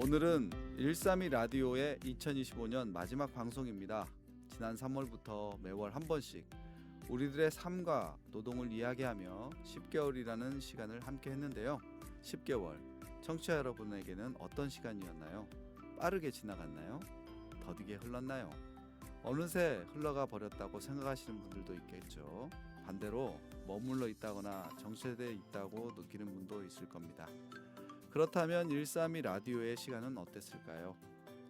오늘은 132 라디오의 2025년 마지막 방송입니다. 지난 3월부터 매월 한 번씩 우리들의 삶과 노동을 이야기하며 10개월이라는 시간을 함께 했는데요. 10개월, 청취자 여러분에게는 어떤 시간이었나요? 빠르게 지나갔나요? 더디게 흘렀나요? 어느새 흘러가 버렸다고 생각하시는 분들도 있겠죠. 반대로 머물러 있다거나 정체되어 있다고 느끼는 분도 있을 겁니다. 그렇다면 132 라디오의 시간은 어땠을까요?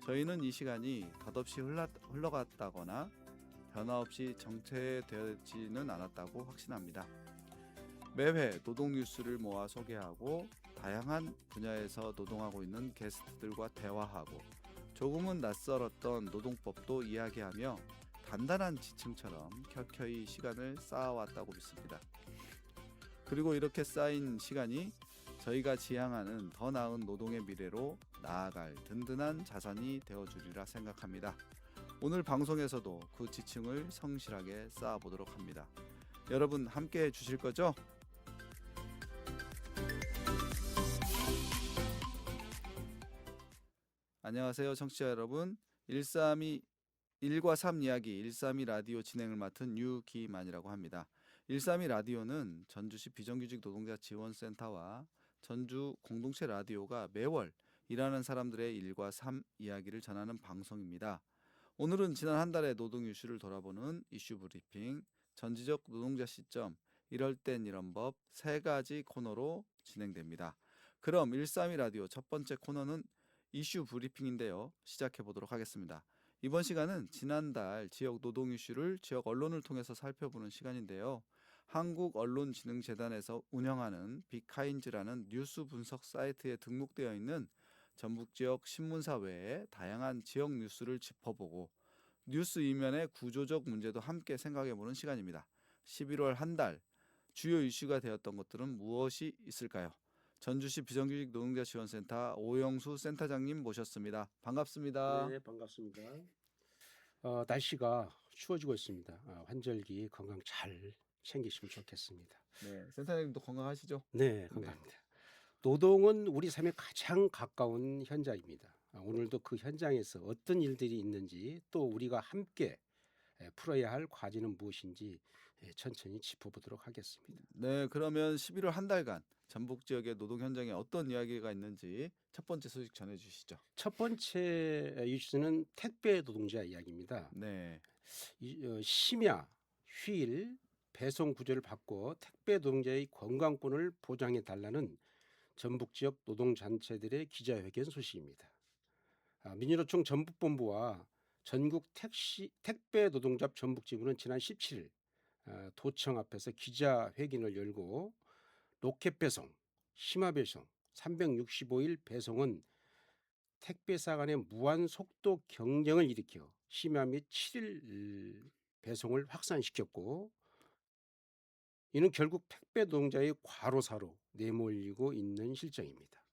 저희는 이 시간이 덧없이 흘러갔다거나 변화 없이 정체되지는 않았다고 확신합니다. 매회 노동 뉴스를 모아 소개하고 다양한 분야에서 노동하고 있는 게스트들과 대화하고 조금은 낯설었던 노동법도 이야기하며 단단한 지층처럼 켜켜이 시간을 쌓아왔다고 믿습니다. 그리고 이렇게 쌓인 시간이 저희가 지향하는 더 나은 노동의 미래로 나아갈 든든한 자산이 되어주리라 생각합니다. 오늘 방송에서도 그 지층을 성실하게 쌓아보도록 합니다. 여러분 함께 해주실 거죠? 안녕하세요 청취자 여러분. 1과 3 이야기 132 라디오 진행을 맡은 유기만이라고 합니다. 132 라디오는 전주시 비정규직 노동자 지원센터와 전주 공동체 라디오가 매월 일하는 사람들의 1과 3 이야기를 전하는 방송입니다. 오늘은 지난 한 달의 노동 이슈를 돌아보는 이슈 브리핑, 전지적 노동자 시점, 이럴 땐 이런 법 세 가지 코너로 진행됩니다. 그럼 132 라디오 첫 번째 코너는 이슈 브리핑인데요. 시작해 보도록 하겠습니다. 이번 시간은 지난달 지역 노동 이슈를 지역 언론을 통해서 살펴보는 시간인데요. 한국언론진흥재단에서 운영하는 빅카인즈라는 뉴스 분석 사이트에 등록되어 있는 전북 지역 신문사 외에 다양한 지역 뉴스를 짚어보고 뉴스 이면의 구조적 문제도 함께 생각해보는 시간입니다. 11월 한 달 주요 이슈가 되었던 것들은 무엇이 있을까요? 전주시 비정규직 노동자 지원센터 오영수 센터장님 모셨습니다. 반갑습니다. 네, 반갑습니다. 날씨가 추워지고 있습니다. 환절기 건강 잘 챙기시면 좋겠습니다. 네, 센터장님도 건강하시죠? 네, 건강합니다. 노동은 우리 삶에 가장 가까운 현장입니다. 오늘도 그 현장에서 어떤 일들이 있는지 또 우리가 함께 풀어야 할 과제는 무엇인지 천천히 짚어보도록 하겠습니다. 네, 그러면 11월 한 달간 전북 지역의 노동 현장에 어떤 이야기가 있는지 첫 번째 소식 전해주시죠. 첫 번째 이슈는 택배 노동자 이야기입니다. 네, 심야, 휴일, 배송 구조를 바꿔 택배 노동자의 건강권을 보장해 달라는 전북 지역 노동단체들의 기자회견 소식입니다. 민주노총 전북본부와 전국 택배 노동조합 전북지부는 지난 17일 도청 앞에서 기자회견을 열고 로켓 배송, 심화 배송, 365일 배송은 택배사 간의 무한 속도 경쟁을 일으켜 심야 및 7일 배송을 확산시켰고 이는 결국 택배 노동자의 과로사로 내몰리고 있는 실정입니다.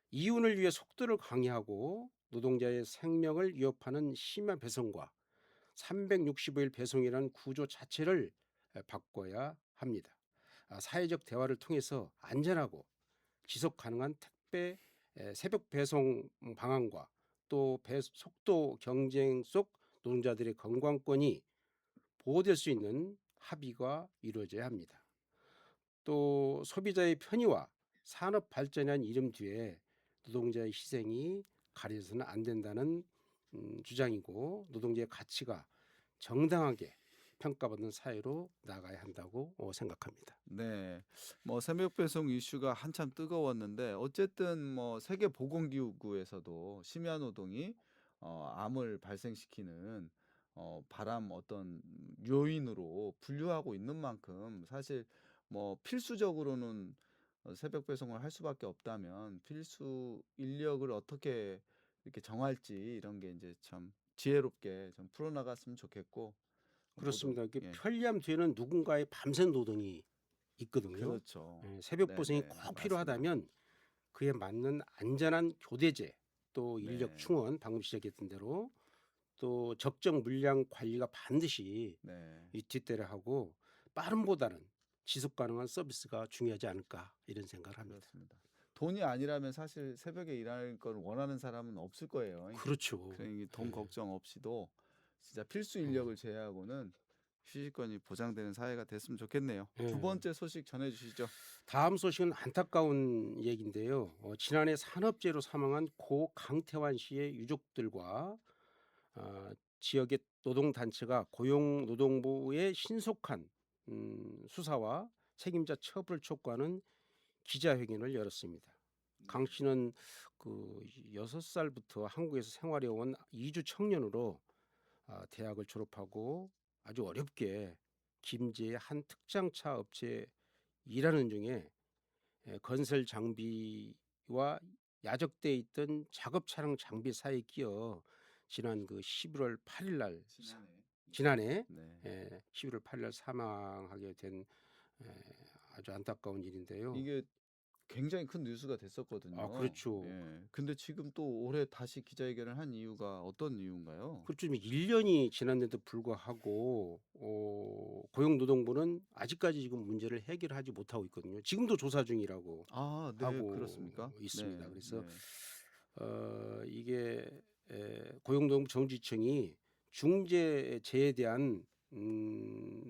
이윤을 위해 속도를 강요하고 노동자의 생명을 위협하는 심야 배송과 365일 배송이라는 구조 자체를 바꿔야 합니다. 사회적 대화를 통해서 안전하고 지속 가능한 택배 새벽 배송 방안과 또 속도 경쟁 속 노동자들의 건강권이 보호될 수 있는 합의가 이루어져야 합니다. 또 소비자의 편의와 산업 발전이라는 이름 뒤에 노동자의 희생이 가려져서는 안 된다는 주장이고 노동자의 가치가 정당하게 평가받는 사회로 나가야 한다고 생각합니다. 네, 새벽 배송 이슈가 한참 뜨거웠는데 어쨌든 세계보건기구에서도 심야 노동이 암을 발생시키는 바람 어떤 요인으로 분류하고 있는 만큼 사실 필수적으로는 새벽 배송을 할 수밖에 없다면 필수 인력을 어떻게 이렇게 정할지 이런 게 이제 참 지혜롭게 좀 풀어나갔으면 좋겠고 모두 그렇습니다. 예, 편리함 뒤에는 누군가의 밤샘 노동이 있거든요. 그렇죠. 새벽 배송이 네네, 꼭 맞습니다. 필요하다면 그에 맞는 안전한 교대제 또 인력 네, 충원 방금 지적했던 대로 또 적정 물량 관리가 반드시 네. 이 뒷대를 하고 빠름보다는 지속 가능한 서비스가 중요하지 않을까 이런 생각을 합니다. 그렇습니다. 돈이 아니라면 사실 새벽에 일할 걸 원하는 사람은 없을 거예요. 그렇죠. 그러니 돈 예. 걱정 없이도 진짜 필수 어. 인력을 제외하고는 휴식권이 보장되는 사회가 됐으면 좋겠네요. 두 예. 번째 소식 전해주시죠. 다음 소식은 안타까운 얘기인데요. 지난해 산업재해로 사망한 고 강태환 씨의 유족들과 지역의 노동단체가 고용노동부의 신속한 수사와 책임자 처벌을 촉구하는 기자회견을 열었습니다. 강 씨는 그 6살부터 한국에서 생활해온 이주 청년으로 대학을 졸업하고 아주 어렵게 김제의 한 특장차 업체에 일하는 중에 건설 장비와 야적돼 있던 작업 차량 장비 사이에 끼어 지난 그 11월 8일 날 지난해 네. 11월 8일 날 사망하게 된 아주 안타까운 일인데요. 이게 굉장히 큰 뉴스가 됐었거든요. 그렇죠. 예. 근데 지금 또 올해 다시 기자회견을 한 이유가 어떤 이유인가요? 그좀 1년이 지났는데도 불구하고 고용노동부는 아직까지 지금 문제를 해결하지 못하고 있거든요. 지금도 조사 중이라고 아, 네, 하고 그렇습니까? 있습니다. 네, 그래서 네. 이게 고용노동부 정지청이 중재제에 대한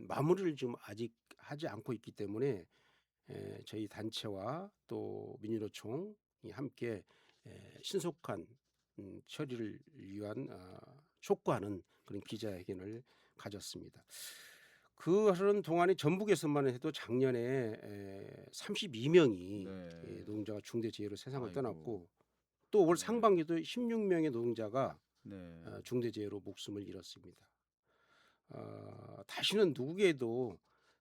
마무리를 지금 아직 하지 않고 있기 때문에 저희 단체와 또 민주노총이 함께 신속한 처리를 위한 촉구하는 그런 기자회견을 가졌습니다. 그하는 동안에 전북에서만 해도 작년에 32명이 네. 노동자가 중대재해로 세상을 아이고. 떠났고 또 올 네. 상반기도 16명의 노동자가 네. 중대재해로 목숨을 잃었습니다. 다시는 누구에게도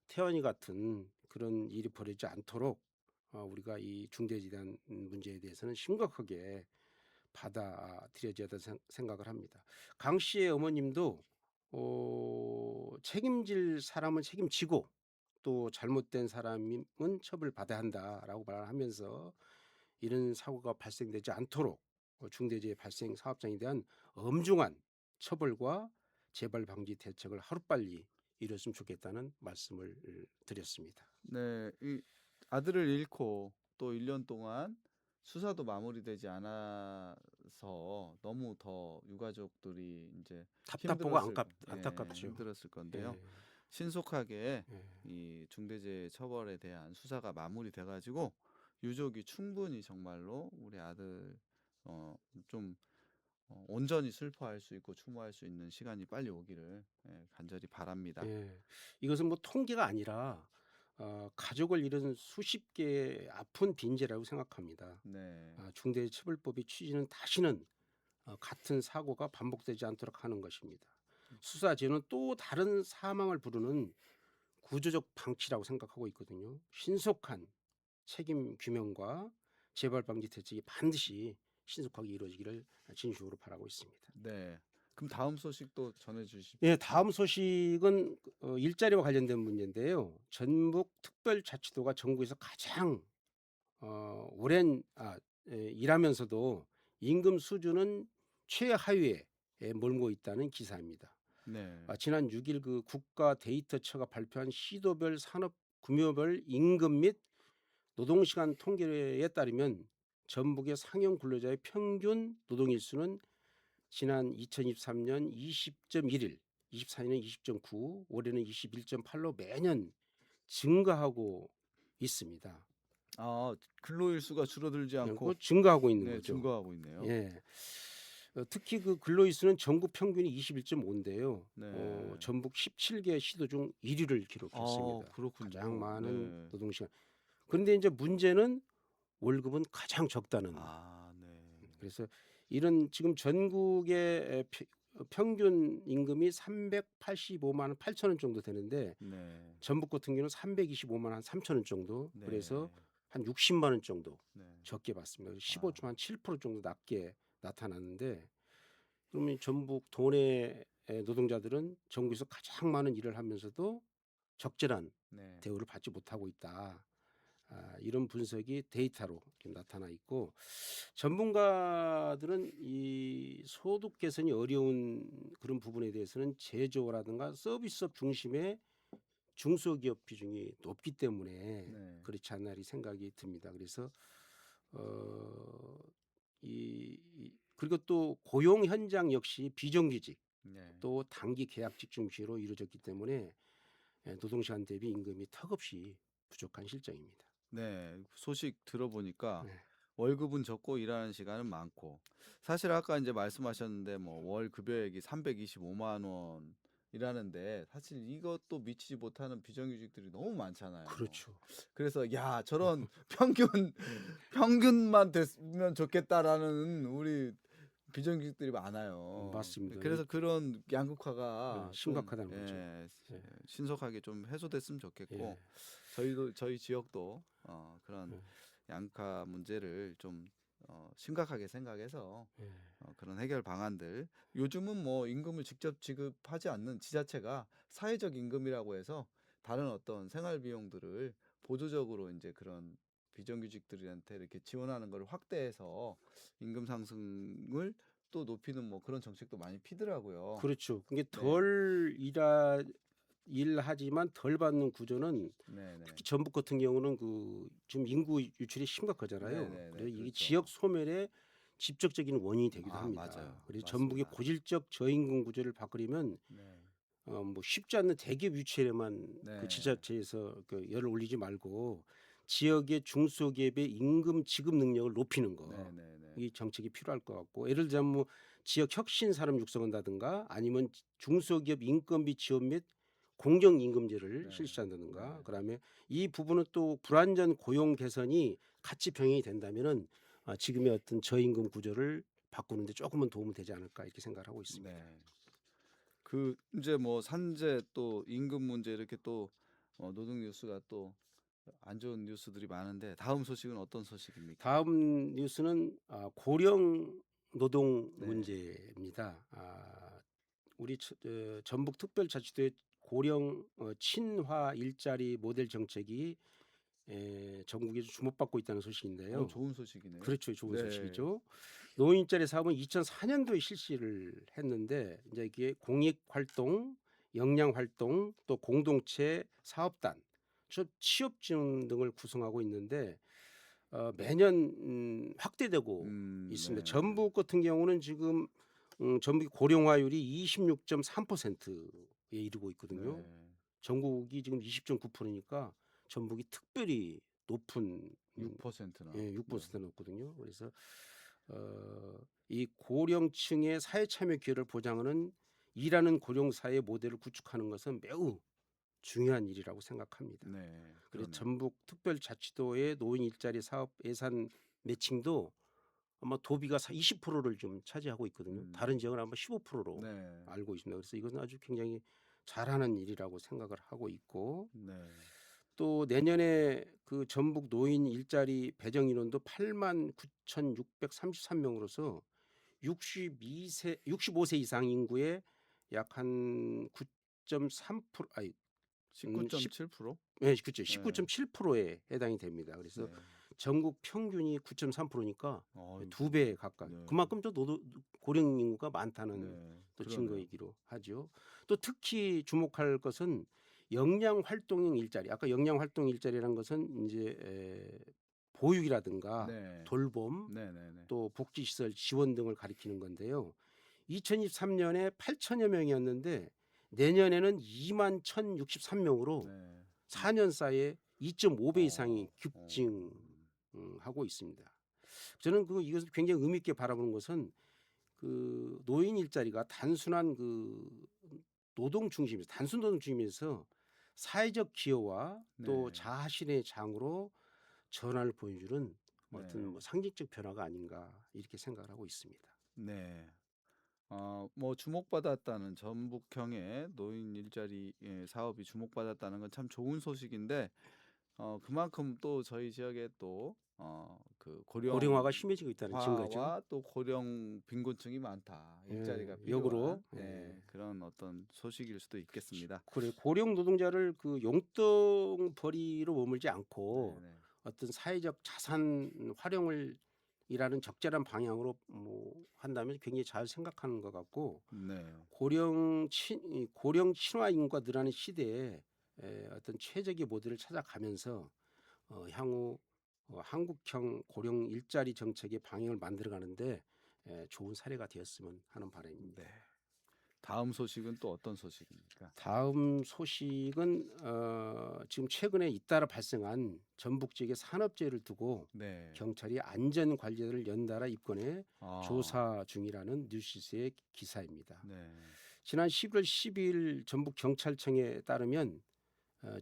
태연이 같은 그런 일이 벌어지지 않도록 우리가 이 중대재해에 대한 문제에 대해서는 심각하게 받아들여져야 된다고 생각을 합니다. 강 씨의 어머님도 책임질 사람은 책임지고 또 잘못된 사람은 처벌받아야 한다라고 말하면서 이런 사고가 발생되지 않도록 중대재해 발생 사업장에 대한 엄중한 처벌과 재발 방지 대책을 하루빨리 이뤘으면 좋겠다는 말씀을 드렸습니다. 네, 이 아들을 잃고 또 1년 동안 수사도 마무리되지 않아서 너무 더 유가족들이 이제 답답하고 예, 안타깝죠. 힘들었을 건데요. 예, 신속하게 예. 이 중대재해 처벌에 대한 수사가 마무리돼 가지고 유족이 충분히 정말로 우리 아들 좀 온전히 슬퍼할 수 있고 추모할 수 있는 시간이 빨리 오기를 간절히 바랍니다. 예. 이것은 뭐 통계가 아니라 가족을 잃은 수십 개의 아픈 빈제라고 생각합니다. 네. 중대처벌법의 취지는 다시는 같은 사고가 반복되지 않도록 하는 것입니다. 수사제는 또 다른 사망을 부르는 구조적 방치라고 생각하고 있거든요. 신속한 책임 규명과 재발 방지 대책이 반드시 신속하게 이루어지기를 진심으로 바라고 있습니다. 네. 그럼 다음 소식도 전해 주십시오. 예, 다음 소식은 일자리와 관련된 문제인데요. 전북 특별자치도가 전국에서 가장 오랜 일하면서도 임금 수준은 최하위에 몰고 있다는 기사입니다. 네. 지난 6일 그 국가 데이터처가 발표한 시도별 산업 급여별 임금 및 노동시간 통계에 따르면 전북의 상용 근로자의 평균 노동일수는 지난 2023년 20.1일, 24년은 20.9, 올해는 21.8로 매년 증가하고 있습니다. 아, 근로일수가 줄어들지 않고 증가하고 있는 네, 거죠. 증가하고 있네요. 예. 특히 그 근로일수는 전국 평균이 21.5인데요. 네. 전북 17개 시도 중 1위를 기록했습니다. 그렇군요. 가장 많은 네. 노동시간. 그런데 이제 문제는 월급은 가장 적다는. 네. 그래서 이런 지금 전국의 평균 임금이 385만 원 8천 원 정도 되는데 네. 전북 같은 경우는 325만 원 3천 원 정도. 네. 그래서 한 60만 원 정도 네. 적게 받습니다. 15조 한 7% 정도 낮게 나타났는데 그러면 전북 도내 노동자들은 전국에서 가장 많은 일을 하면서도 적절한 네. 대우를 받지 못하고 있다. 이런 분석이 데이터로 지금 나타나 있고 전문가들은 이 소득 개선이 어려운 그런 부분에 대해서는 제조라든가 서비스업 중심의 중소기업 비중이 높기 때문에 네. 그렇지 않나 이 생각이 듭니다. 그래서 그리고 또 고용 현장 역시 비정규직 네. 또 단기 계약직 중시로 이루어졌기 때문에 노동시간 대비 임금이 턱없이 부족한 실정입니다. 네. 소식 들어보니까 네. 월급은 적고 일하는 시간은 많고 사실 아까 이제 말씀하셨는데 뭐 월 급여액이 325만 원이라는데 사실 이것도 미치지 못하는 비정규직들이 너무 많잖아요. 그렇죠. 그래서 야 저런 평균만 됐으면 좋겠다라는 우리 비정규직들이 많아요. 맞습니다. 그래서 그런 양극화가 좀 심각하다는 거죠. 예. 신속하게 좀 해소됐으면 좋겠고 예. 저희 지역도 그런 예. 양극화 문제를 좀 심각하게 생각해서 예. 그런 해결 방안들 요즘은 뭐 임금을 직접 지급하지 않는 지자체가 사회적 임금이라고 해서 다른 어떤 생활 비용들을 보조적으로 이제 그런 비정규직들한테 이렇게 지원하는 걸 확대해서 임금 상승을 또 높이는 뭐 그런 정책도 많이 피더라고요. 그렇죠. 그게 네, 일하지만 덜 받는 구조는 네, 네, 특히 전북 같은 경우는 그 지금 인구 유출이 네, 심각하잖아요. 네, 네, 그래서 이게 그렇죠. 지역 소멸의 직접적인 원인이 되기도 아, 맞아요, 합니다. 그래서 전북의 맞습니다. 고질적 저임금 구조를 바꾸려면 네, 뭐 쉽지 않는 대기업 유치에만 그 네, 지자체에서 그 열을 올리지 말고 지역의 중소기업의 임금 지급 능력을 높이는 네, 거, 네, 네, 이 정책이 필요할 것 같고, 예를 들자면 뭐 지역 혁신 사람 육성한다든가 아니면 중소기업 인건비 지원 및 공정임금제를 네, 실시한다든가, 네, 그다음에 이 부분은 또 불안전 고용 개선이 같이 병행이 된다면은 지금의 어떤 저임금 구조를 바꾸는데 조금은 도움이 되지 않을까 이렇게 생각을 하고 있습니다. 네. 그 이제 뭐 산재 또 임금 문제 이렇게 또 노동 뉴스가 또 안 좋은 뉴스들이 많은데 다음 소식은 어떤 소식입니까? 다음 뉴스는 고령 노동 네. 문제입니다. 우리 전북특별자치도의 고령 친화 일자리 모델 정책이 전국에서 주목받고 있다는 소식인데요. 좋은 소식이네요. 그렇죠, 좋은 네. 소식이죠. 노인 일자리 사업은 2004년도에 실시를 했는데 이제 이게 공익 활동, 역량 활동, 또 공동체 사업단, 취업 지원 등을 구성하고 있는데 매년 확대되고 있습니다. 네. 전북 같은 경우는 지금 전북 고령화율이 26.3%에 이르고 있거든요. 네. 전국이 지금 20.9%니까 전북이 특별히 높은 6%나. 예, 네. 6% 높거든요. 그래서 이 고령층의 사회 참여 기회를 보장하는 일하는 고령 사회 모델을 구축하는 것은 매우 중요한 일이라고 생각합니다. 네. 그래서 그러네요. 전북 특별자치도의 노인 일자리 사업 예산 매칭도 아마 도비가 20%를 좀 차지하고 있거든요. 다른 지역은 아마 15%로 네. 알고 있습니다. 그래서 이것은 아주 굉장히 잘하는 일이라고 생각을 하고 있고, 네. 또 내년에 그 전북 노인 일자리 배정 인원도 89,633명으로서 65세 이상 인구의 약 한 9.3% 아니 19.7%? 네, 그렇죠. 네. 19.7%에 해당이 됩니다. 그래서 네. 전국 평균이 9.3%니까 두 아이고. 배 가까이. 네. 그만큼 또 고령 인구가 많다는 네. 또 그러네요. 증거이기로 하죠. 또 특히 주목할 것은 역량 활동형 일자리. 아까 역량 활동 일자리라는 것은 이제 보육이라든가 네. 돌봄 네, 네, 네. 또 복지시설 지원 등을 가리키는 건데요. 2023년에 8천여 명이었는데 내년에는 2만 1,063명으로 네. 4년 사이에 2.5배 이상이 어. 급증하고 있습니다. 저는 이것을 굉장히 의미 있게 바라보는 것은 그 노인 일자리가 단순한 그 노동 중심에서 단순 노동 중심에서 사회적 기여와 또 네. 자아실현의 장으로 전환을 보여주는 어떤 네. 뭐 상징적 변화가 아닌가 이렇게 생각을 하고 있습니다. 네. 뭐 주목받았다는 전북형의 노인 일자리 사업이 주목받았다는 건 참 좋은 소식인데 그만큼 또 저희 지역에 또 그 고령화가 심해지고 있다는 증거죠. 고령화와 또 고령 빈곤층이 많다. 일자리가 역으로 필요한 그런 어떤 소식일 수도 있겠습니다. 그래 고령 노동자를 그 용돈 벌이로 머물지 네, 않고 네. 어떤 사회적 자산 활용을 이라는 적절한 방향으로 뭐 한다면 굉장히 잘 생각하는 것 같고 네. 이 고령 친화 인구가 늘어나는 시대에 어떤 최적의 모델을 찾아가면서 향후 한국형 고령 일자리 정책의 방향을 만들어가는데 좋은 사례가 되었으면 하는 바람입니다. 네. 다음 소식은 또 어떤 소식입니까? 다음 소식은 지금 최근에 잇따라 발생한 전북 지역의 산업재해를 두고 네. 경찰이 안전관리자를 연달아 입건해 아, 조사 중이라는 뉴시스의 기사입니다. 네. 지난 11월 12일 전북 경찰청에 따르면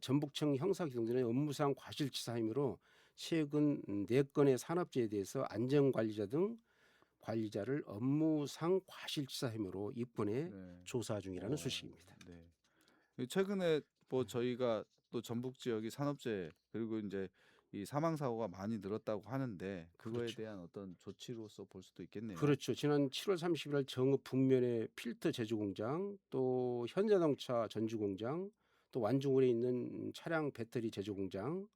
전북청 형사기동단의 업무상 과실치사 혐의로 최근 4건의 산업재해에 대해서 안전관리자 등 관리자를 업무상 과실치사 혐의로 입건해 네. 조사 중이라는 어, 소식입니다. 네. 최근에 뭐 저희가 또 전북 지역이 산업재해 그리고 이제 이 사망 사고가 많이 늘었다고 하는데 그거에 그렇죠. 대한 어떤 조치로서 볼 수도 있겠네요. 그렇죠. 지난 7월 30일 정읍 북면의 필터 제조 공장, 또 현대자동차 전주 공장, 또 완주군에 있는 차량 배터리 제조 공장.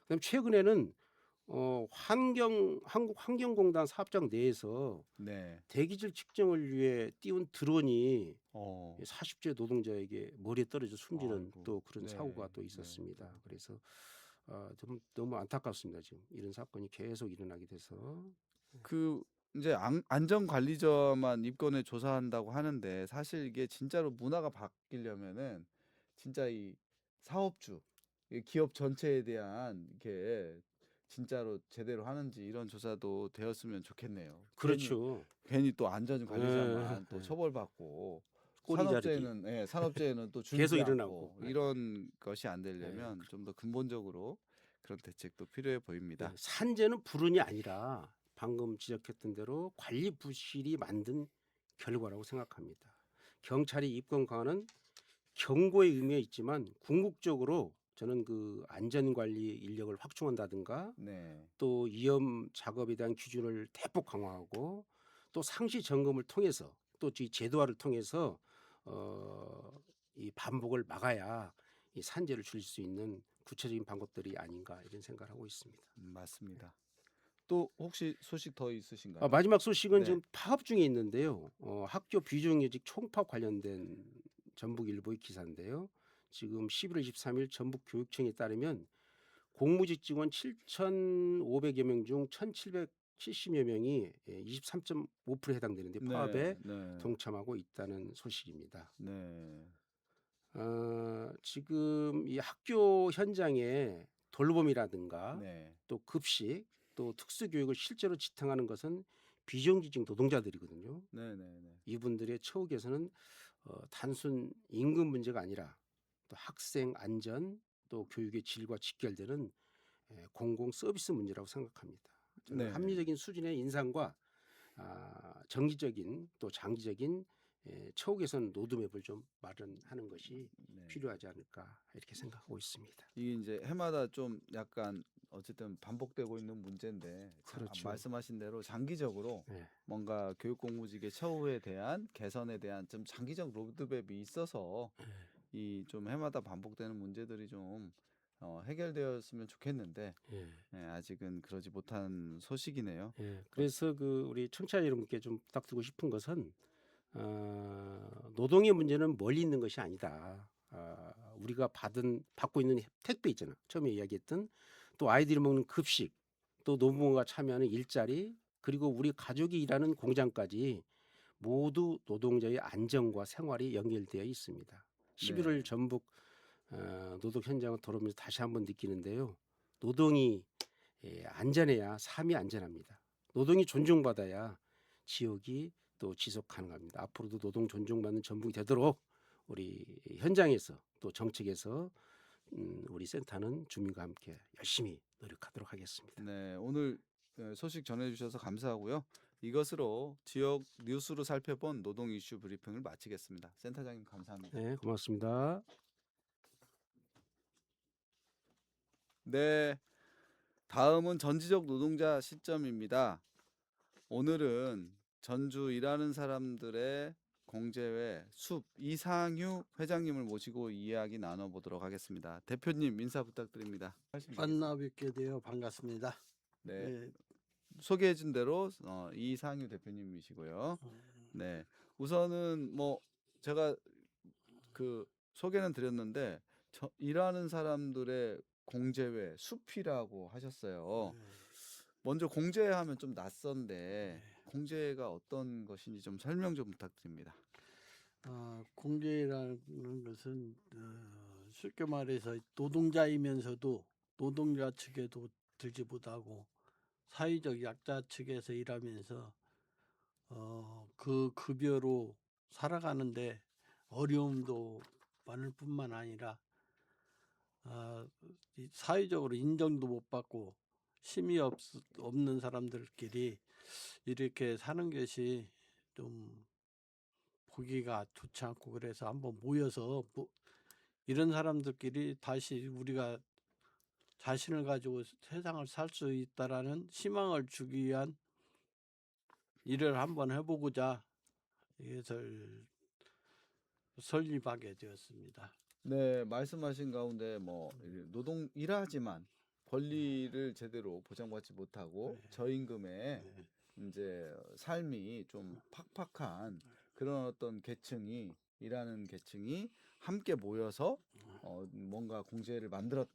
그다음 최근에는 한국 환경공단 사업장 내에서 네. 대기질 측정을 위해 띄운 드론이 어. 40대 노동자에게 머리에 떨어져 숨지는 아이고. 또 그런 네. 사고가 또 네. 있었습니다. 그래서 좀 너무 안타깝습니다. 지금 이런 사건이 계속 일어나게 돼서. 그 이제 안전관리자만 입건해 조사한다고 하는데 사실 이게 진짜로 문화가 바뀌려면은 진짜 이 사업주, 이 기업 전체에 대한 이게 진짜로 제대로 하는지 이런 조사도 되었으면 좋겠네요. 그렇죠. 괜히 또 예, 안전관리자만 또 예. 처벌받고 꼬리 자르기 산업재해는 또 계속 줄지 일어나고. 않고 이런 것이 안 예. 되려면 좀 더 근본적으로 그런 대책도 필요해 예, 보입니다. 산재는 불운이 아니라 방금 지적했던 대로 관리 부실이 만든 결과라고 생각합니다. 경찰이 입건 강화는 경고의 의미가 있지만 궁극적으로 저는 그 안전관리 인력을 확충한다든가 네. 또 위험 작업에 대한 기준을 대폭 강화하고 또 상시 점검을 통해서 또 이 제도화를 통해서 이 반복을 막아야 이 산재를 줄일 수 있는 구체적인 방법들이 아닌가 이런 생각을 하고 있습니다. 맞습니다. 또 혹시 소식 더 있으신가요? 마지막 소식은 네. 지금 파업 중에 있는데요. 학교 비정규직 총파업 관련된 전북 일보의 기사인데요. 지금 11월 23일 전북 교육청에 따르면 공무직 직원 7,500여 명 중 1,770여 명이 23.5%에 해당되는데 파업에 네. 동참하고 있다는 소식입니다. 네. 지금 이 학교 현장에 돌봄이라든가 네. 또 급식 또 특수교육을 실제로 지탱하는 것은 비정규직 노동자들이거든요. 네. 이분들의 처우 개선은 단순 임금 문제가 아니라 또 학생 안전 또 교육의 질과 직결되는 공공 서비스 문제라고 생각합니다. 저는 네. 합리적인 수준의 인상과 정기적인 또 장기적인 처우 개선 로드맵을 좀 마련하는 것이 네. 필요하지 않을까 이렇게 생각하고 있습니다. 이게 이제 해마다 좀 약간 어쨌든 반복되고 있는 문제인데 그렇죠. 말씀하신 대로 장기적으로 네. 뭔가 교육공무직의 처우에 대한 개선에 대한 좀 장기적 로드맵이 있어서 이 좀 해마다 반복되는 문제들이 좀 해결되었으면 좋겠는데 예. 아직은 그러지 못한 소식이네요. 그래서 그 우리 청취자 여러분께 좀 부탁드리고 싶은 것은 노동의 문제는 멀리 있는 것이 아니다. 우리가 받고 있는 택배 있잖아. 처음에 이야기했던 또 아이들이 먹는 급식, 또 노부모가 참여하는 일자리, 그리고 우리 가족이 일하는 공장까지 모두 노동자의 안전과 생활이 연결되어 있습니다. 11월 전북 노동 현장을 돌아오면서 다시 한번 느끼는데요. 노동이 안전해야 삶이 안전합니다. 노동이 존중받아야 지역이 또 지속 가능합니다. 앞으로도 노동 존중받는 전북이 되도록 우리 현장에서 또 정책에서 우리 센터는 주민과 함께 열심히 노력하도록 하겠습니다. 네, 오늘 소식 전해주셔서 감사하고요. 이것으로 지역 뉴스로 살펴본 노동 이슈 브리핑을 마치겠습니다. 센터장님 감사합니다. 네, 고맙습니다. 네, 다음은 전지적 노동자 시점입니다. 오늘은 전주 일하는 사람들의 공제회 숲 이상휴 회장님을 모시고 이야기 나눠보도록 하겠습니다. 대표님 인사 부탁드립니다. 만나 뵙게 되어 반갑습니다. 네, 네. 소개해준 대로 이상휴 대표님이시고요. 네, 우선은 뭐 제가 그 소개는 드렸는데 일하는 사람들의 공제회 숲이라고 하셨어요. 네. 먼저 공제하면 좀 낯선데 네. 공제가 어떤 것인지 좀 설명 좀 부탁드립니다. 공제라는 것은 쉽게 말해서 노동자이면서도 노동자 측에도 들지 못하고 사회적 약자 측에서 일하면서 그 급여로 살아가는데 어려움도 많을 뿐만 아니라 이 사회적으로 인정도 못 받고 힘이 없는 사람들끼리 이렇게 사는 것이 좀 보기가 좋지 않고, 그래서 한번 모여서 이런 사람들끼리 다시 우리가 자신을 가지고 세상을 살 수 있다라는 희망을 주기 위한 일을 한번 해보고자 이것을 설립하게 되었습니다. 네, 말씀하신 가운데 뭐 노동 일하지만 권리를 제대로 보장받지 못하고 네. 저임금에 네. 이제 삶이 좀 팍팍한 그런 어떤 계층이 일하는 계층이 함께 모여서 뭔가 공제를 만들었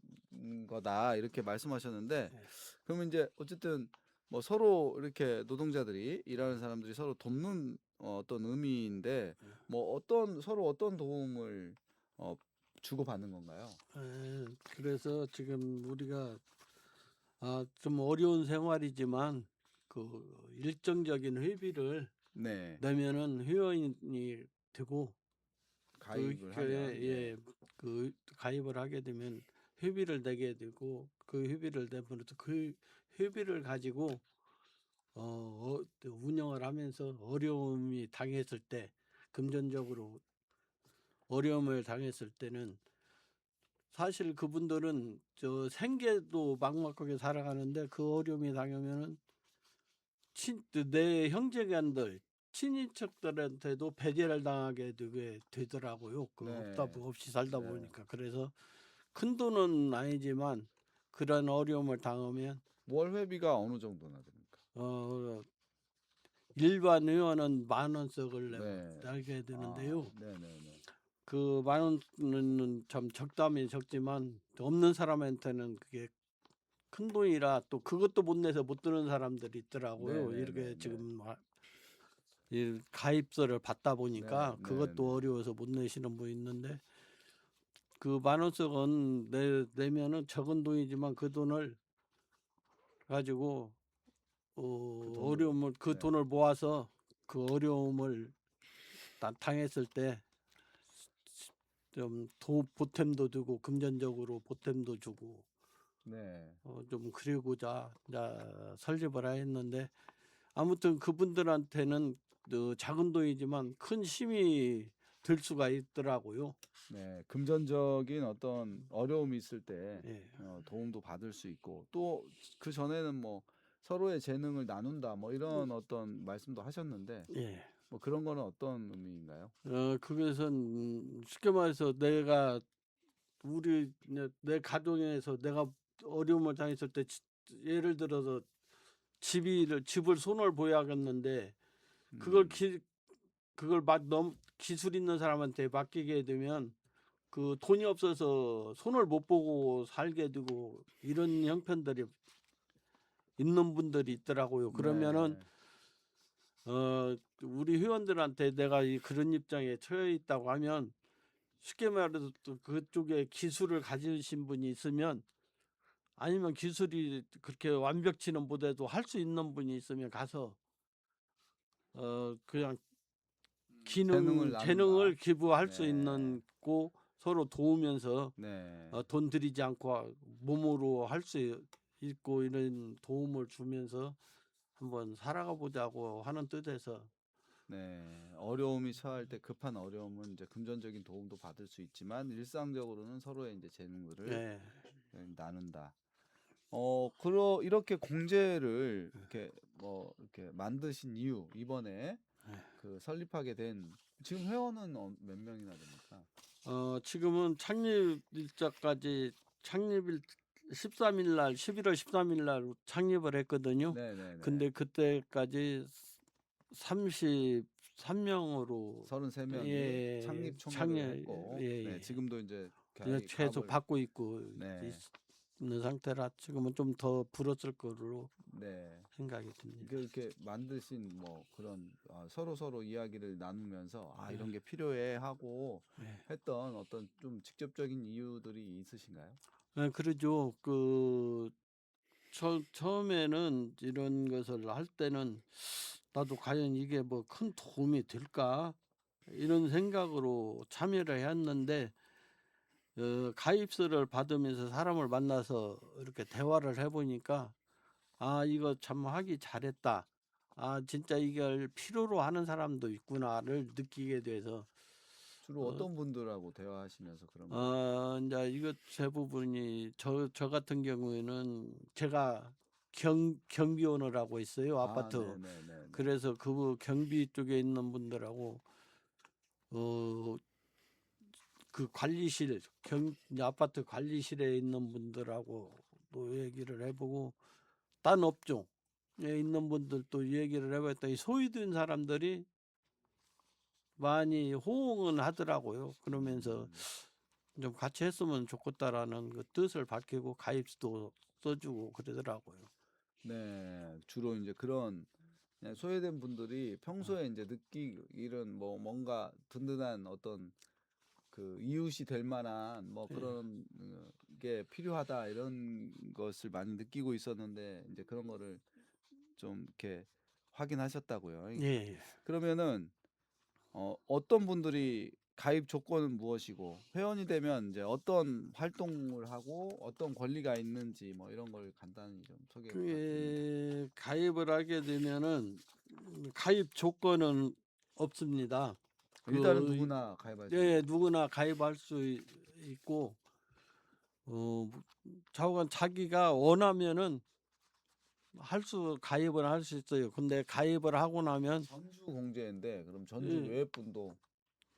거다 이렇게 말씀하셨는데 네. 그러면 이제 어쨌든 뭐 서로 이렇게 노동자들이 일하는 사람들이 서로 돕는 어떤 의미인데 뭐 서로 어떤 도움을 어, 주고받는 건가요? 그래서 지금 우리가 좀 어려운 생활이지만 그 일정적인 회비를 네, 내면은 회원이 되고 그 가입을 교회에 하면 네. 그 가입을 하게 되면 회비를 내게 되고, 그 회비를 내면 그 회비를 가지고 또 운영을 하면서 어려움이 당했을 때, 금전적으로 어려움을 당했을 때는 사실 그분들은 저 생계도 막막하게 살아가는데 그 어려움이 당하면은 내 형제간들 친인척들한테도 배제를 당하게 되더라고요. 네. 없이 살다 네. 보니까. 그래서 큰 돈은 아니지만 그런 어려움을 당하면 월 회비가 어느 정도나 됩니까? 일반 의원은 10,000원씩을 네. 내게 되는데요. 네네네. 그 10,000원은 참 적다면 적지만 없는 사람한테는 그게 큰 돈이라 또 그것도 못 내서 못 드는 사람들이 있더라고요. 이렇게 네네네네. 지금 이 가입서를 받다 보니까 네네네. 그것도 어려워서 못 내시는 분이 있는데, 그 10,000원씩은 내면은 적은 돈이지만 그 돈을 가지고 그 돈으로. 어려움을 그 네. 돈을 모아서 그 어려움을 당했을 때 좀 보탬도 주고 금전적으로 보탬도 주고 네. 좀 그리고자 이제 설립을 했는데, 아무튼 그분들한테는 작은 돈이지만 큰 힘이 될 수가 있더라고요. 네. 금전적인 어떤 어려움이 있을 때 예. 도움도 받을 수 있고 또 그 전에는 뭐 서로의 재능을 나눈다 뭐 이런 어떤 말씀도 하셨는데 예. 뭐 그런 거는 어떤 의미인가요? 그것은 쉽게 말해서 내 가정에서 내가 어려움을 당했을 때 예를 들어서 집을 손을 보야겠는데 그걸 음. 그걸 기술 있는 사람한테 맡기게 되면 그 돈이 없어서 손을 못 보고 살게 되고 이런 형편들이 있는 분들이 있더라고요. 그러면은 네. 우리 회원들한테 내가 그런 입장에 처해 있다고 하면 쉽게 말해서 또 그쪽에 기술을 가지신 분이 있으면, 아니면 기술이 그렇게 완벽치는 못해도 할 수 있는 분이 있으면 가서 그냥 재능을 재능을 나눈다. 기부할 수 네. 있는 고 서로 도우면서 네. 돈 들이지 않고 몸으로 할 수 있고 이런 도움을 주면서 한번 살아가 보자고 하는 뜻에서. 네. 어려움이 처할 때 급한 어려움은 이제 금전적인 도움도 받을 수 있지만 일상적으로는 서로의 이제 재능들을 예. 나눈다. 이렇게 공제를 이렇게 뭐 이렇게 만드신 이유 이번에 그 설립하게 된 지금 회원은 몇 명이나 됩니까? 지금은 창립일 13일 날 11월 13일 날 창립을 했거든요. 네네네. 근데 그때까지 33명으로 33명이 예, 창립 총회를 했고 예, 네, 예. 지금도 이제 계속 가입을 받고 있고 네. 있는 상태라 지금은 좀 더 불었을 거로 네. 생각이 듭니다. 이렇게 만드신 뭐 그런 서로 이야기를 나누면서 네. 이런 게 필요해 하고 네. 했던 어떤 좀 직접적인 이유들이 있으신가요? 네, 그러죠. 처음에는 이런 것을 할 때는 나도 과연 이게 뭐 큰 도움이 될까? 이런 생각으로 참여를 했는데 가입서를 받으면서 사람을 만나서 이렇게 대화를 해보니까 아, 이거 참 하기 잘했다. 아, 진짜 이걸 필요로 하는 사람도 있구나를 느끼게 돼서 주로 어, 어떤 분들하고 대화하시면서 그런 거? 이제 이것 대부분이 저 같은 경우에는 제가 경비원을 하고 있어요, 아파트. 네네네. 그래서 그 경비 쪽에 있는 분들하고 어, 그 관리실 아파트 관리실에 있는 분들하고 또 얘기를 해보고 딴 업종에 있는 분들도 얘기를 해봤더니 소외된 사람들이 많이 호응은 하더라고요. 그러면서 좀 같이 했으면 좋겠다라는 그 뜻을 밝히고 가입도 써주고 그러더라고요. 네, 주로 이제 그런 그냥 소외된 분들이 평소에 이제 이런 뭐 뭔가 든든한 어떤 그 이웃이 될 만한 뭐 예. 그런 게 필요하다 이런 것을 많이 느끼고 있었는데 이제 그런 거를 좀 이렇게 확인하셨다고요. 예. 그러면은 어떤 분들이 가입 조건은 무엇이고 회원이 되면 이제 어떤 활동을 하고 어떤 권리가 있는지 뭐 이런 걸 간단히 좀 소개 부탁드립니다. 그게 가입을 하게 되면은 가입 조건은 없습니다. 일단은 그 누구나 가입할 수 예, 있는. 누구나 가입할 수 있고 좌우간 자기가 원하면은 가입을 할 수 있어요. 근데 가입을 하고 나면 전주 공제인데 그럼 전주 예, 외 분도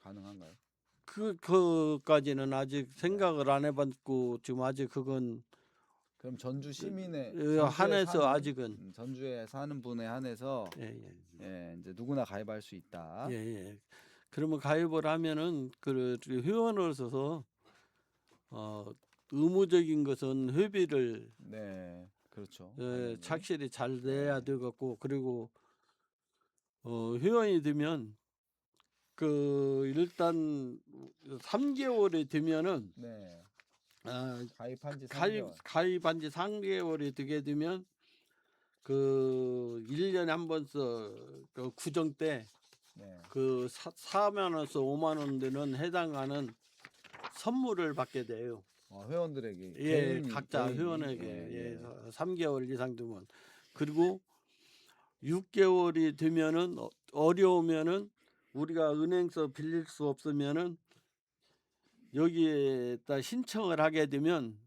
가능한가요? 그까지는 아직 네. 생각을 안 해봤고 지금 아직 그건 그럼 전주 시민의 한해서 아직은 전주에 사는 분에 한해서 예, 예. 예, 이제 누구나 가입할 수 있다. 예, 예. 그러면 가입을 하면은 그 회원으로서 어, 의무적인 것은 회비를 네, 그렇죠. 당연히. 착실히 잘 내야 네. 되겠고 그리고 회원이 되면 일단 3개월이 되면은 네. 아, 가입한 지 3개월. 가입한 지 3개월이 되게 되면 1년에 한 번서 구정 때 네. 4만 원에서 5만 원 되는 해당하는 선물을 받게 돼요. 회원들에게 예, 각자 회원에게 예. 3개월 이상 되면 그리고 6개월이 되면은 어려우면은 우리가 은행서 빌릴 수 없으면은 여기에다 신청을 하게 되면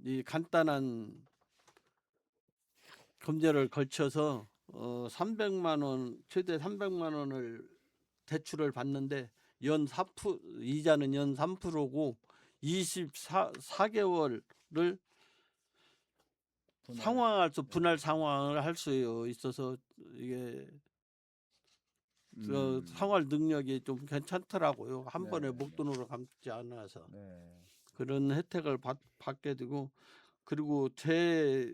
이 간단한 검제를 걸쳐서 300만 원 최대 300만 원을 대출을 받는데 연 4% 이자는 연 3%고 24개월을 분할 상환을 할 수 있어서 이게 상환 능력이 좀 괜찮더라고요. 한 번에 목돈으로 갚지 않아서 네. 그런 혜택을 받게 되고 그리고 제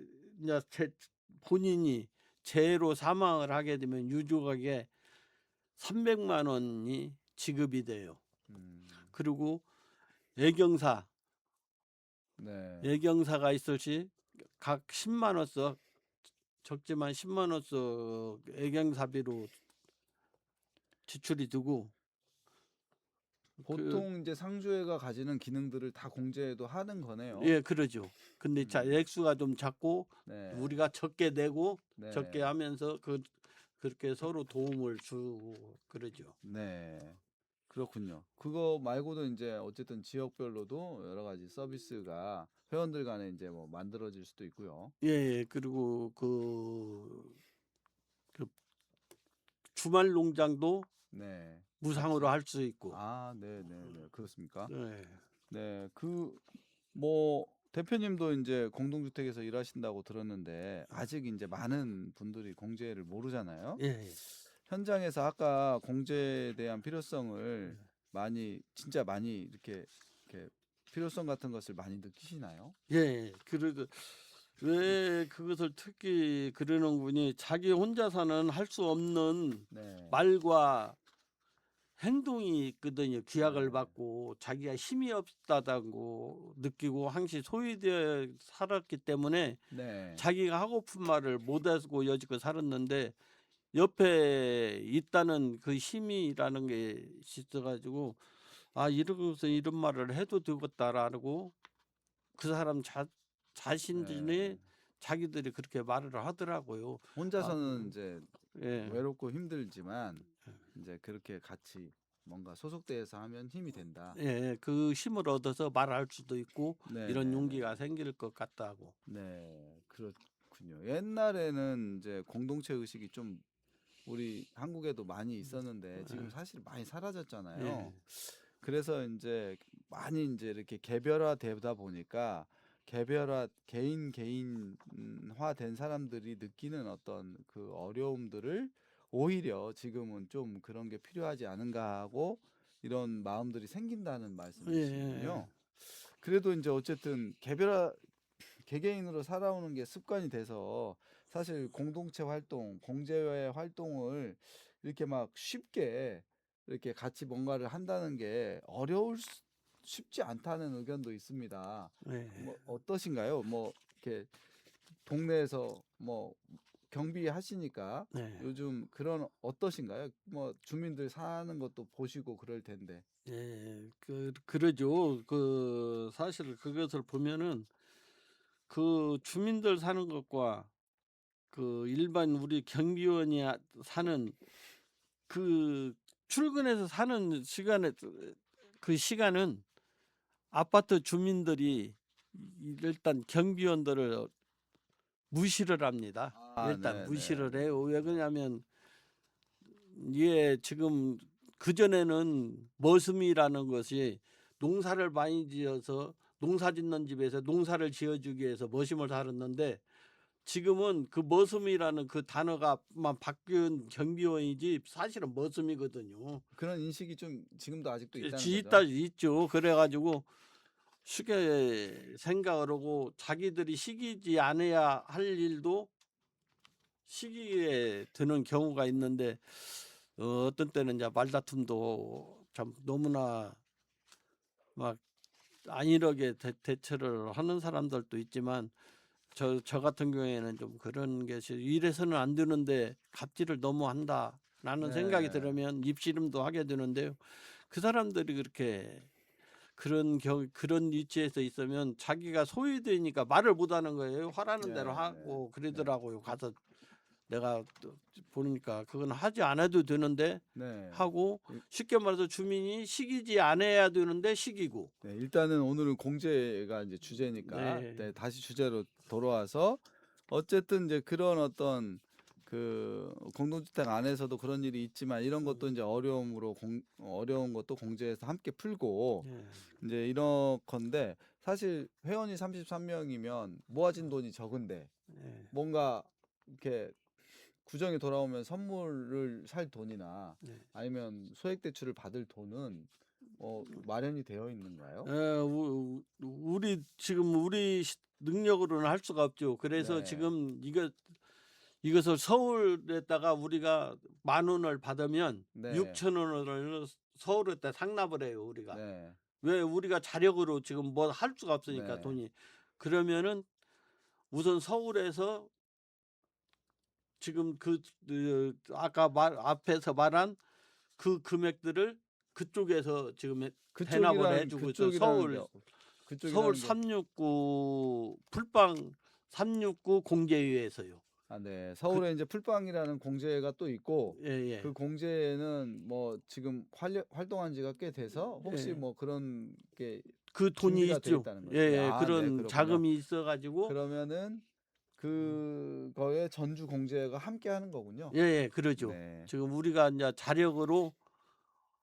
본인이 재해로 사망을 하게 되면 유족에게 300만 원이 지급이 돼요. 그리고 애경사 네. 애경사가 있을 시 각 10만 원씩 적지만 10만 원씩 애경사비로 지출이 되고 보통 이제 상조회가 가지는 기능들을 다 공제도 하는 거네요. 예, 그러죠. 근데 액수가 좀 작고 네. 우리가 적게 내고 네. 적게 하면서 그렇게 서로 도움을 주고 그러죠. 네. 그렇군요. 그거 말고도 이제 어쨌든 지역별로도 여러 가지 서비스가 회원들 간에 이제 뭐 만들어질 수도 있고요. 예, 예. 그리고 그 주말 농장도 네. 무상으로 할 수 있고. 네. 그렇습니까? 네. 네. 뭐 대표님도 이제 공동주택에서 일하신다고 들었는데 아직 이제 많은 분들이 공제를 모르잖아요. 예, 예. 현장에서 아까 공제에 대한 필요성을 진짜 많이 이렇게 필요성 같은 것을 많이 느끼시나요? 예. 그래도 왜 그것을 특히 그러는 분이 자기 혼자서는 할 수 없는 네. 말과 행동이 있거든요. 기약을 네. 받고 자기가 힘이 없다고 느끼고 항시 소외되어 살았기 때문에 네. 자기가 하고픈 말을 못하고 여지껏 살았는데 옆에 있다는 그 힘이라는 게 있어가지고 아 이러고서 이런 말을 해도 되겠다라고 그 사람 자신이 네. 자기들이 그렇게 말을 하더라고요. 혼자서는 이제 예. 외롭고 힘들지만 이제 그렇게 같이 뭔가 소속돼서 하면 힘이 된다. 예, 그 힘을 얻어서 말할 수도 있고 이런 네네네. 용기가 생길 것 같다고. 네, 그렇군요. 옛날에는 이제 공동체 의식이 좀 우리 한국에도 많이 있었는데 지금 사실 많이 사라졌잖아요. 예. 그래서 이제 많이 이제 이렇게 개별화되다 보니까 개인화된 사람들이 느끼는 어떤 그 어려움들을 오히려 지금은 좀 그런 게 필요하지 않은가 하고 이런 마음들이 생긴다는 예, 예, 말씀이시군요. 그래도 이제 어쨌든 개개인으로 살아오는 게 습관이 돼서 사실 공동체 활동, 공제회 활동을 이렇게 막 쉽게 이렇게 같이 뭔가를 한다는 게 쉽지 않다는 의견도 있습니다. 예. 뭐 어떠신가요? 뭐 이렇게 동네에서 뭐 경비 하시니까 네. 요즘 그런 어떠신가요? 뭐 주민들 사는 것도 보시고 그럴 텐데. 예. 그러죠. 그 사실 그것을 보면은 그 주민들 사는 것과 그 일반 우리 경비원이 사는 그 출근해서 사는 시간에 그 시간은 아파트 주민들이 일단 경비원들을 무시를 합니다. 아, 일단 네, 네, 무시를 네. 해요. 왜 네. 그러냐면 지금 그전에는 머슴이라는 것이 농사를 많이 지어서 농사 짓는 집에서 농사를 지어주기 위해서 머슴을 살았는데 지금은 그 머슴이라는 그 단어가만 바뀐 경비원이지 사실은 머슴이거든요. 그런 인식이 좀 지금도 아직도 있다는 있다 거죠. 있죠. 그래가지고 쉽게 생각을 하고 자기들이 시키지 않아야 할 일도 시기에 드는 경우가 있는데 어떤 때는 이제 말다툼도 참 너무나 막 안일하게 대처를 하는 사람들도 있지만 저 같은 경우에는 좀 그런 것이 이래서는 안 되는데 갑질을 너무 한다라는 생각이 네. 들으면 입씨름도 하게 되는데요. 그 사람들이 그렇게 그런 위치에서 있으면 자기가 소외되니까 말을 못하는 거예요. 화라는 대로 네, 네, 하고 네, 그러더라고요. 가서 내가 또 보니까 그건 하지 않아도 되는데 네. 하고 일- 쉽게 말해서 주민이 시키지 않아야 되는데 시키고. 네, 일단은 오늘은 공제가 이제 주제니까 네. 네, 다시 주제로 돌아와서 어쨌든 이제 그런 어떤 그 공동주택 안에서도 그런 일이 있지만 이런 것도 이제 어려운 것도 공제에서 함께 풀고 예. 이제 이런 건데 사실 회원이 33명이면 모아진 돈이 적은데 예. 뭔가 이렇게 구정이 돌아오면 선물을 살 돈이나 네. 아니면 소액 대출을 받을 돈은 마련이 되어 있는가요? 우리 지금 우리 능력으로는 할 수가 없죠. 그래서 네, 지금 이것을 서울에다가 우리가 10,000원을 받으면 네, 6,000원을 서울에다 상납을 해요, 우리가. 네, 왜 우리가 자력으로 지금 뭐 할 수가 없으니까 네. 돈이. 그러면은 우선 서울에서 지금 아까 앞에서 말한 그 금액들을 그쪽에서 지금 대납을 해주고 있어. 서울 그쪽이라는 게 369 풀빵 369 공제위에서요. 네. 그 서울에 이제 풀빵이라는 공제가 또 있고 예예. 그 공제는 뭐 지금 활동한 지가 꽤 돼서 혹시 예. 뭐 그런 게 그 돈이 준비가 돼 있죠. 있다는 거죠. 예예. 네, 그런 그렇군요. 자금이 있어 가지고 그러면은 그거에 전주 공제가 함께 하는 거군요. 예예. 그러죠. 네. 지금 우리가 이제 자력으로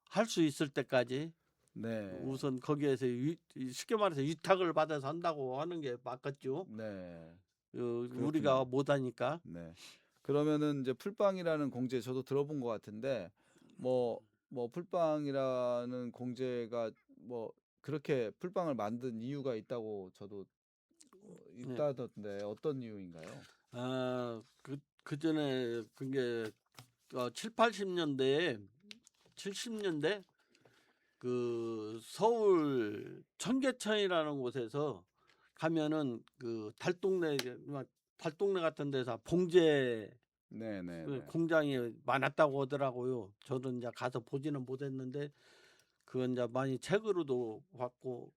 할 수 있을 때까지 네. 우선 거기에서 쉽게 말해서 위탁을 받아서 한다고 하는 게 맞겠죠. 네. 우리가 그렇군요. 못 하니까. 네. 그러면은 이제 풀빵이라는 공제 저도 들어본 것 같은데 뭐 풀빵이라는 공제가 뭐 그렇게 풀빵을 만든 이유가 있다고 저도 네. 있다던데 어떤 이유인가요? 그 전에 그게 7, 80년대에 70년대 그 서울 청계천이라는 곳에서 가면은 그 달동네 같은 데서 봉제 그 네네네. 공장이 많았다고 하더라고요. 저는 이제 가서 보지는 못했는데 그건 이제 많이 책으로도 봤고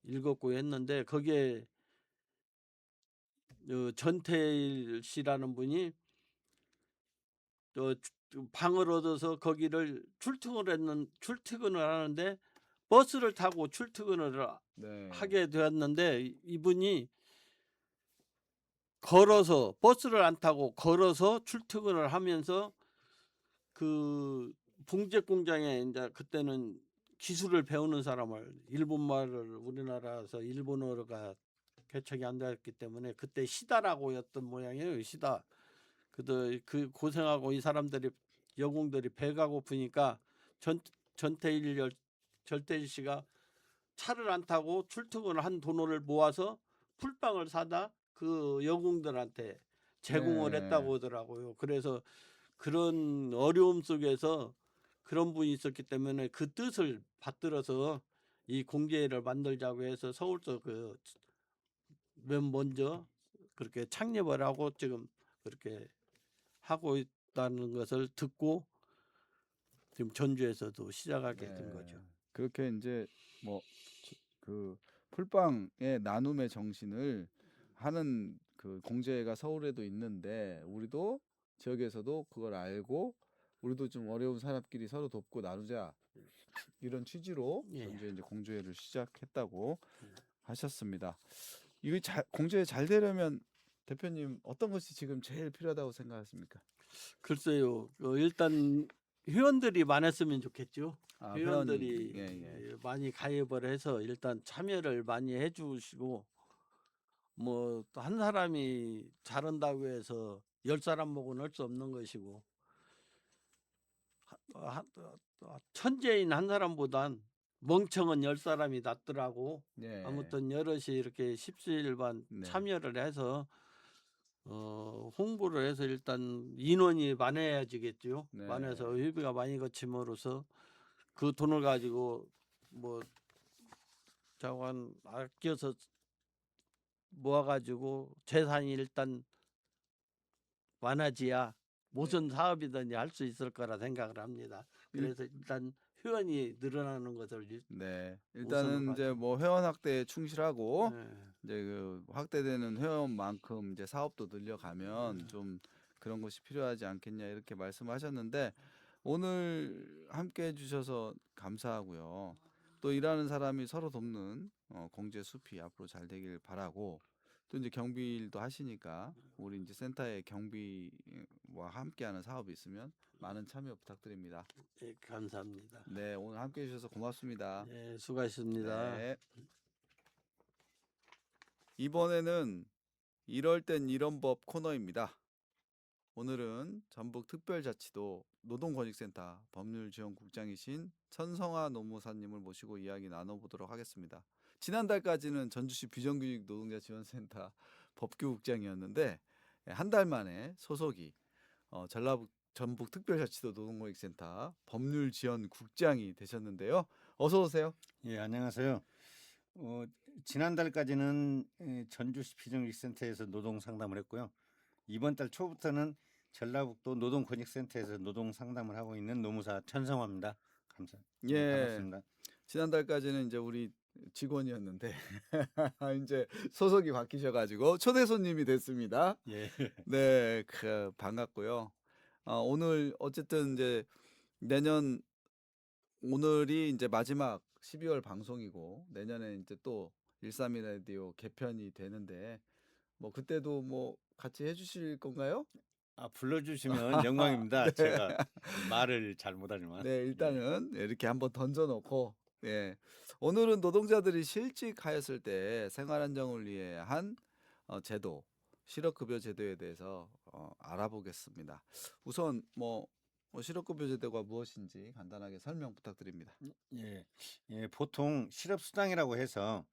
읽었고 했는데 거기에 전태일 씨라는 분이 방을 얻어서 거기를 출퇴근을 하는데 버스를 타고 출퇴근을 네. 하게 되었는데 이분이 걸어서 버스를 안 타고 걸어서 출퇴근을 하면서 그 봉제 공장에 이제 그때는 기술을 배우는 사람을 일본말을 우리나라에서 일본어가 개척이 안 되었기 때문에 그때 시다라고였던 모양이에요. 시다. 그 고생하고 이 사람들이 여공들이 배가 고프니까 전태일 씨가 차를 안 타고 출퇴근을 한 돈을 모아서 풀빵을 사다 그 여공들한테 제공을 네. 했다고 하더라고요. 그래서 그런 어려움 속에서 그런 분이 있었기 때문에 그 뜻을 받들어서 이 공제를 만들자고 해서 서울서 맨 먼저 그렇게 창립을 하고 지금 그렇게 하고 있다는 것을 듣고 지금 전주에서도 시작하게 된 거죠. 그렇게 이제 뭐 그 풀빵의 나눔의 정신을 하는 그 공제가 서울에도 있는데 우리도 지역에서도 그걸 알고 우리도 좀 어려운 사람끼리 서로 돕고 나누자 이런 취지로 예. 전주에 이제 공제를 시작했다고 하셨습니다. 이거 공제 잘 되려면 대표님 어떤 것이 지금 제일 필요하다고 생각하십니까? 글쎄요. 일단 회원들이 많았으면 좋겠죠. 회원들이 예. 많이 가입을 해서 일단 참여를 많이 해주시고 뭐 한 사람이 잘한다고 해서 10사람 먹으면 할 수 없는 것이고 천재인 한 사람보단 멍청한 10사람이 낫더라고. 예. 아무튼 여럿이 이렇게 십시일반 네. 참여를 해서 홍보를 해서 일단 인원이 많아야지겠죠. 네. 많아서 회비가 많이 거침으로써 그 돈을 가지고 뭐 자관 아껴서 모아가지고 재산이 일단 많아지야 무슨 사업이든지 할 수 있을 거라 생각을 합니다. 그래서 일단 회원이 늘어나는 것을 네. 우선으로 일단은 이제 하죠. 뭐 회원 확대에 충실하고 네. 이제 그 확대되는 회원만큼 이제 사업도 늘려가면 좀 그런 것이 필요하지 않겠냐 이렇게 말씀하셨는데 오늘 함께 해주셔서 감사하고요. 또 일하는 사람이 서로 돕는 공제 숲이 앞으로 잘 되길 바라고 또 이제 경비 일도 하시니까 우리 이제 센터의 경비와 함께하는 사업이 있으면 많은 참여 부탁드립니다. 네, 감사합니다. 네, 오늘 함께 해주셔서 고맙습니다. 네, 수고하셨습니다. 네. 이번에는 이럴 땐 이런 법 코너입니다. 오늘은 전북특별자치도 노동권익센터 법률지원국장이신 천성아 노무사님을 모시고 이야기 나눠보도록 하겠습니다. 지난달까지는 전주시 비정규직 노동자 지원센터 법규국장이었는데 한 달 만에 소속이 전북특별자치도 노동권익센터 법률지원국장이 되셨는데요. 어서 오세요. 예, 안녕하세요. 지난달까지는 전주시 비정규직센터에서 노동 상담을 했고요. 이번 달 초부터는 전라북도 노동권익센터에서 노동 상담을 하고 있는 노무사 천성화입니다. 예. 반갑습니다. 지난달까지는 이제 우리 직원이었는데 이제 소속이 바뀌셔가지고 초대 손님이 됐습니다. 예. 네, 반갑고요. 오늘 어쨌든 이제 오늘이 이제 마지막 12월 방송이고 내년에 이제 또 131 라디오 개편이 되는데 뭐 그때도 뭐 같이 해주실 건가요? 불러주시면 영광입니다. 제가 말을 잘 못하지만. 네, 일단은 이렇게 한번 던져놓고 오늘은 노동자들이 실직하였을 때 생활안정을 위해 한 제도, 실업급여 제도에 대해서 알아보겠습니다. 우선 뭐 실업급여 제도가 무엇인지 간단하게 설명 부탁드립니다. 예, 보통 실업수당이라고 해서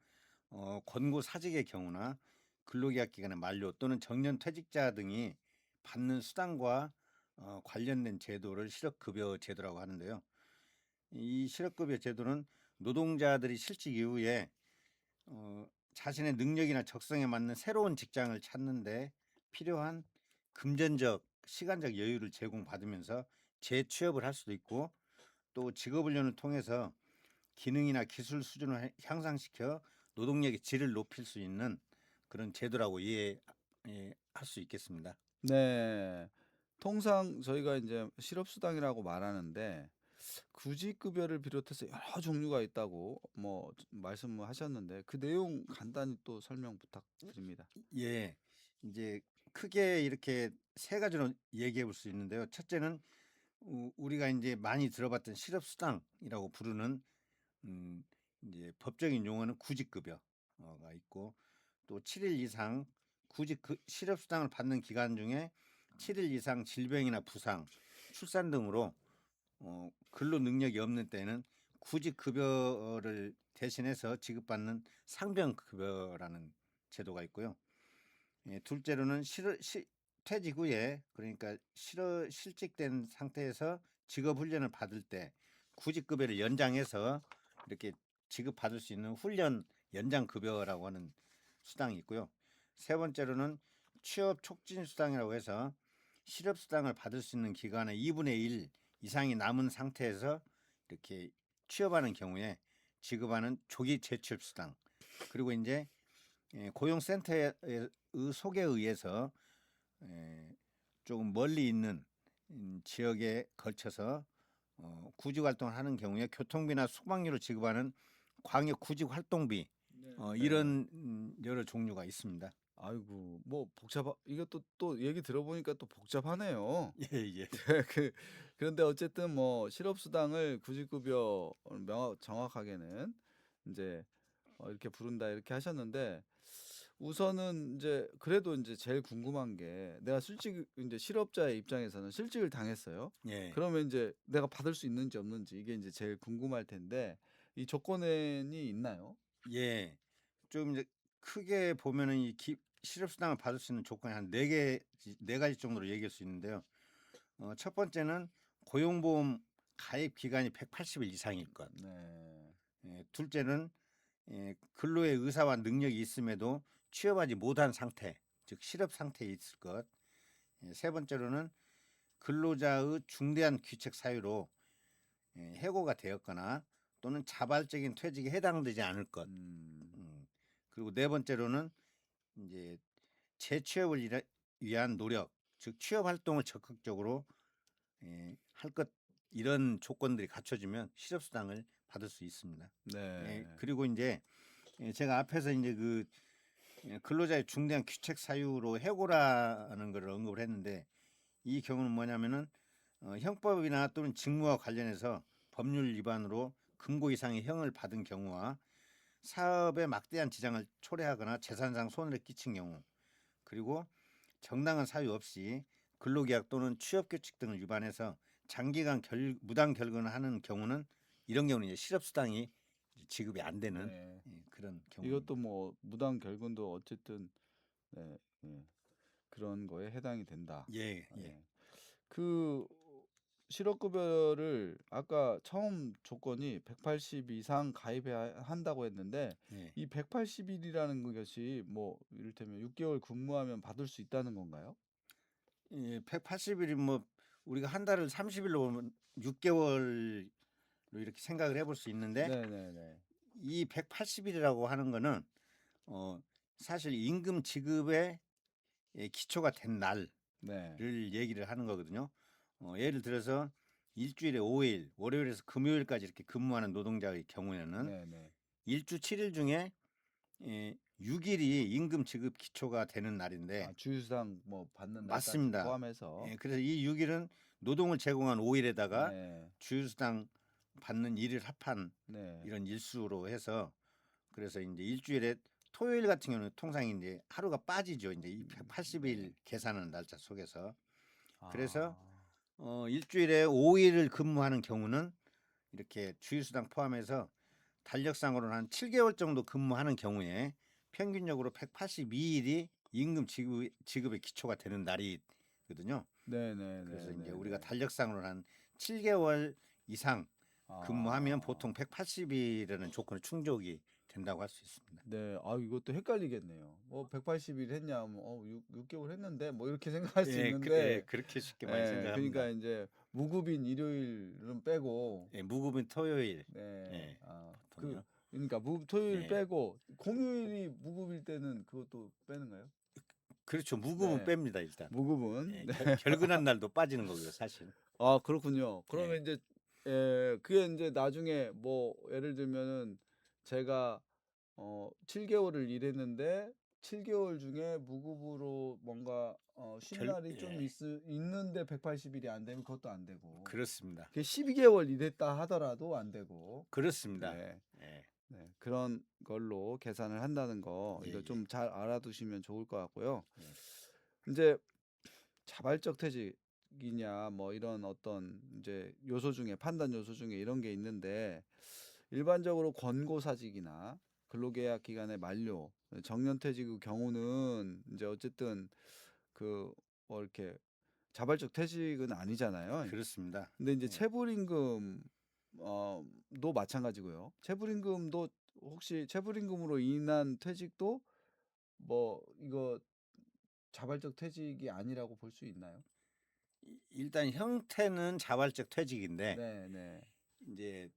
권고 사직의 경우나 근로계약 기간의 만료 또는 정년 퇴직자 등이 받는 수당과 관련된 제도를 실업급여 제도라고 하는데요. 이 실업급여 제도는 노동자들이 실직 이후에 자신의 능력이나 적성에 맞는 새로운 직장을 찾는데 필요한 금전적, 시간적 여유를 제공받으면서 재취업을 할 수도 있고 또 직업훈련을 통해서 기능이나 기술 수준을 향상시켜 노동력의 질을 높일 수 있는 그런 제도라고 이해할 수 있겠습니다. 네. 통상 저희가 이제 실업수당이라고 말하는데 구직급여를 비롯해서 여러 종류가 있다고 뭐 말씀을 하셨는데 그 내용 간단히 또 설명 부탁드립니다. 예, 이제 크게 이렇게 세 가지로 얘기해 볼 수 있는데요. 첫째는 우리가 이제 많이 들어봤던 실업수당이라고 부르는 이제 법적인 용어는 구직급여가 있고 또 7일 이상 실업수당을 받는 기간 중에 7일 이상 질병이나 부상, 출산 등으로 근로 능력이 없는 때는 구직급여를 대신해서 지급받는 상병급여라는 제도가 있고요. 둘째로는 퇴직 후에 그러니까 실직된 상태에서 직업훈련을 받을 때 구직급여를 연장해서 이렇게 지급받을 수 있는 훈련 연장급여라고 하는 수당이 있고요. 세 번째로는 취업 촉진 수당이라고 해서 실업수당을 받을 수 있는 기간의 2분의 1 이상이 남은 상태에서 이렇게 취업하는 경우에 지급하는 조기 재취업 수당. 그리고 이제 고용센터의 소개에 의해서 조금 멀리 있는 지역에 걸쳐서 구직 활동을 하는 경우에 교통비나 숙박료를 지급하는 광역 구직 활동비 이런 여러 종류가 있습니다. 아이고 뭐 이것도 또 얘기 들어보니까 또 복잡하네요. 예, 예. 그런데 어쨌든 뭐 실업수당을 구직급여 정확하게는 이제 이렇게 부른다 이렇게 하셨는데 우선은 이제 그래도 이제 제일 궁금한 게 내가 이제 실업자의 입장에서는 실직을 당했어요. 예. 그러면 이제 내가 받을 수 있는지 없는지 이게 이제 제일 궁금할 텐데 이 조건이 있나요? 예. 좀 이제 크게 보면은 실업수당을 받을 수 있는 조건이 한 네 가지 정도로 얘기할 수 있는데요. 첫 번째는 고용보험 가입 기간이 180일 이상일 것. 네. 둘째는 근로의 의사와 능력이 있음에도 취업하지 못한 상태, 즉 실업 상태에 있을 것. 세 번째로는 근로자의 중대한 귀책 사유로 해고가 되었거나 또는 자발적인 퇴직에 해당되지 않을 것. 그리고 네 번째로는 이제 재취업을 위한 노력, 즉 취업 활동을 적극적으로 할 것. 이런 조건들이 갖춰지면 실업수당을 받을 수 있습니다. 네. 그리고 이제 제가 앞에서 이제 근로자의 중대한 귀책 사유로 해고라는 것을 언급을 했는데 이 경우는 뭐냐면은 형법이나 또는 직무와 관련해서 법률 위반으로 금고 이상의 형을 받은 경우와 사업에 막대한 지장을 초래하거나 재산상 손해를 끼친 경우 그리고 정당한 사유 없이 근로계약 또는 취업규칙 등을 위반해서 장기간 무단 결근을 하는 경우는 이런 경우는 이제 실업수당이 지급이 안 되는 네. 그런 경우. 이것도 뭐 무단 결근도 어쨌든 네, 그런 거에 해당이 된다. 예, 예. 네. 그 실업급여를 아까 처음 조건이 180 이상 가입해야 한다고 했는데 예. 이 180일이라는 것이 뭐 이를테면 6개월 근무하면 받을 수 있다는 건가요? 180일이 뭐 우리가 한 달을 30일로 보면 6개월로 이렇게 생각을 해볼 수 있는데 네네네. 이 180일이라고 하는 거는 사실 임금 지급의 기초가 된 날을 네. 얘기를 하는 거거든요. 예를 들어서 일주일에 5일, 월요일에서 금요일까지 이렇게 근무하는 노동자의 경우에는 네네. 일주 7일 중에 6일이 임금 지급 기초가 되는 날인데 아, 주휴수당 뭐 받는 날까지 맞습니다. 포함해서. 그래서 이 6일은 노동을 제공한 5일에다가 네. 주휴수당 받는 일을 합한 네. 이런 일수로 해서 그래서 이제 일주일에 토요일 같은 경우는 통상 이제 하루가 빠지죠. 이제 이 180일 계산하는 날짜 속에서. 그래서 아. 일주일에 5일을 근무하는 경우는 이렇게 주휴수당 포함해서 달력상으로는 한 7개월 정도 근무하는 경우에 평균적으로 182일이 임금 지급의 기초가 되는 날이거든요. 네네. 그래서 이제 우리가 달력상으로는 한 7개월 이상 근무하면 보통 180일이라는 조건이 충족이 된다고 할 수 있습니다. 네, 아 이것도 헷갈리겠네요. 180일 했냐, 6개월 했는데 뭐 이렇게 생각할 수 있는데, 그렇게 쉽게 많이 생각합니다. 그러니까 이제 무급인 일요일은 빼고, 예, 무급인 토요일. 네, 예, 그 보통요. 그러니까 토요일 네. 빼고 공휴일이 무급일 때는 그것도 빼는가요? 그렇죠. 무급은 네. 뺍니다 일단. 무급은. 예, 네. 결근한 날도 빠지는 거고요, 사실. 아 그렇군요. 그러면 네. 이제 그게 이제 나중에 뭐 예를 들면은 제가 7개월을 일했는데 7개월 중에 무급으로 뭔가 쉰 날이 좀 있는데 180일이 안 되면 그것도 안 되고, 그렇습니다. 12개월 일했다 하더라도 안 되고, 그렇습니다. 네, 예. 네, 그런 걸로 계산을 한다는 거 예, 이거 예. 좀 잘 알아두시면 좋을 것 같고요. 예. 이제 자발적 퇴직이냐 뭐 이런 어떤 이제 요소 중에 판단 요소 중에 이런 게 있는데, 일반적으로 권고사직이나 근로계약 기간의 만료, 정년퇴직 경우는 이제 어쨌든 그 뭐 이렇게 자발적 퇴직은 아니잖아요. 그렇습니다. 근데 이제 예. 체불임금 도 마찬가지고요. 체불임금도 혹시 체불임금으로 인한 퇴직도 뭐 이거 자발적 퇴직이 아니라고 볼 수 있나요? 일단 형태는 자발적 퇴직인데 네, 네, 이제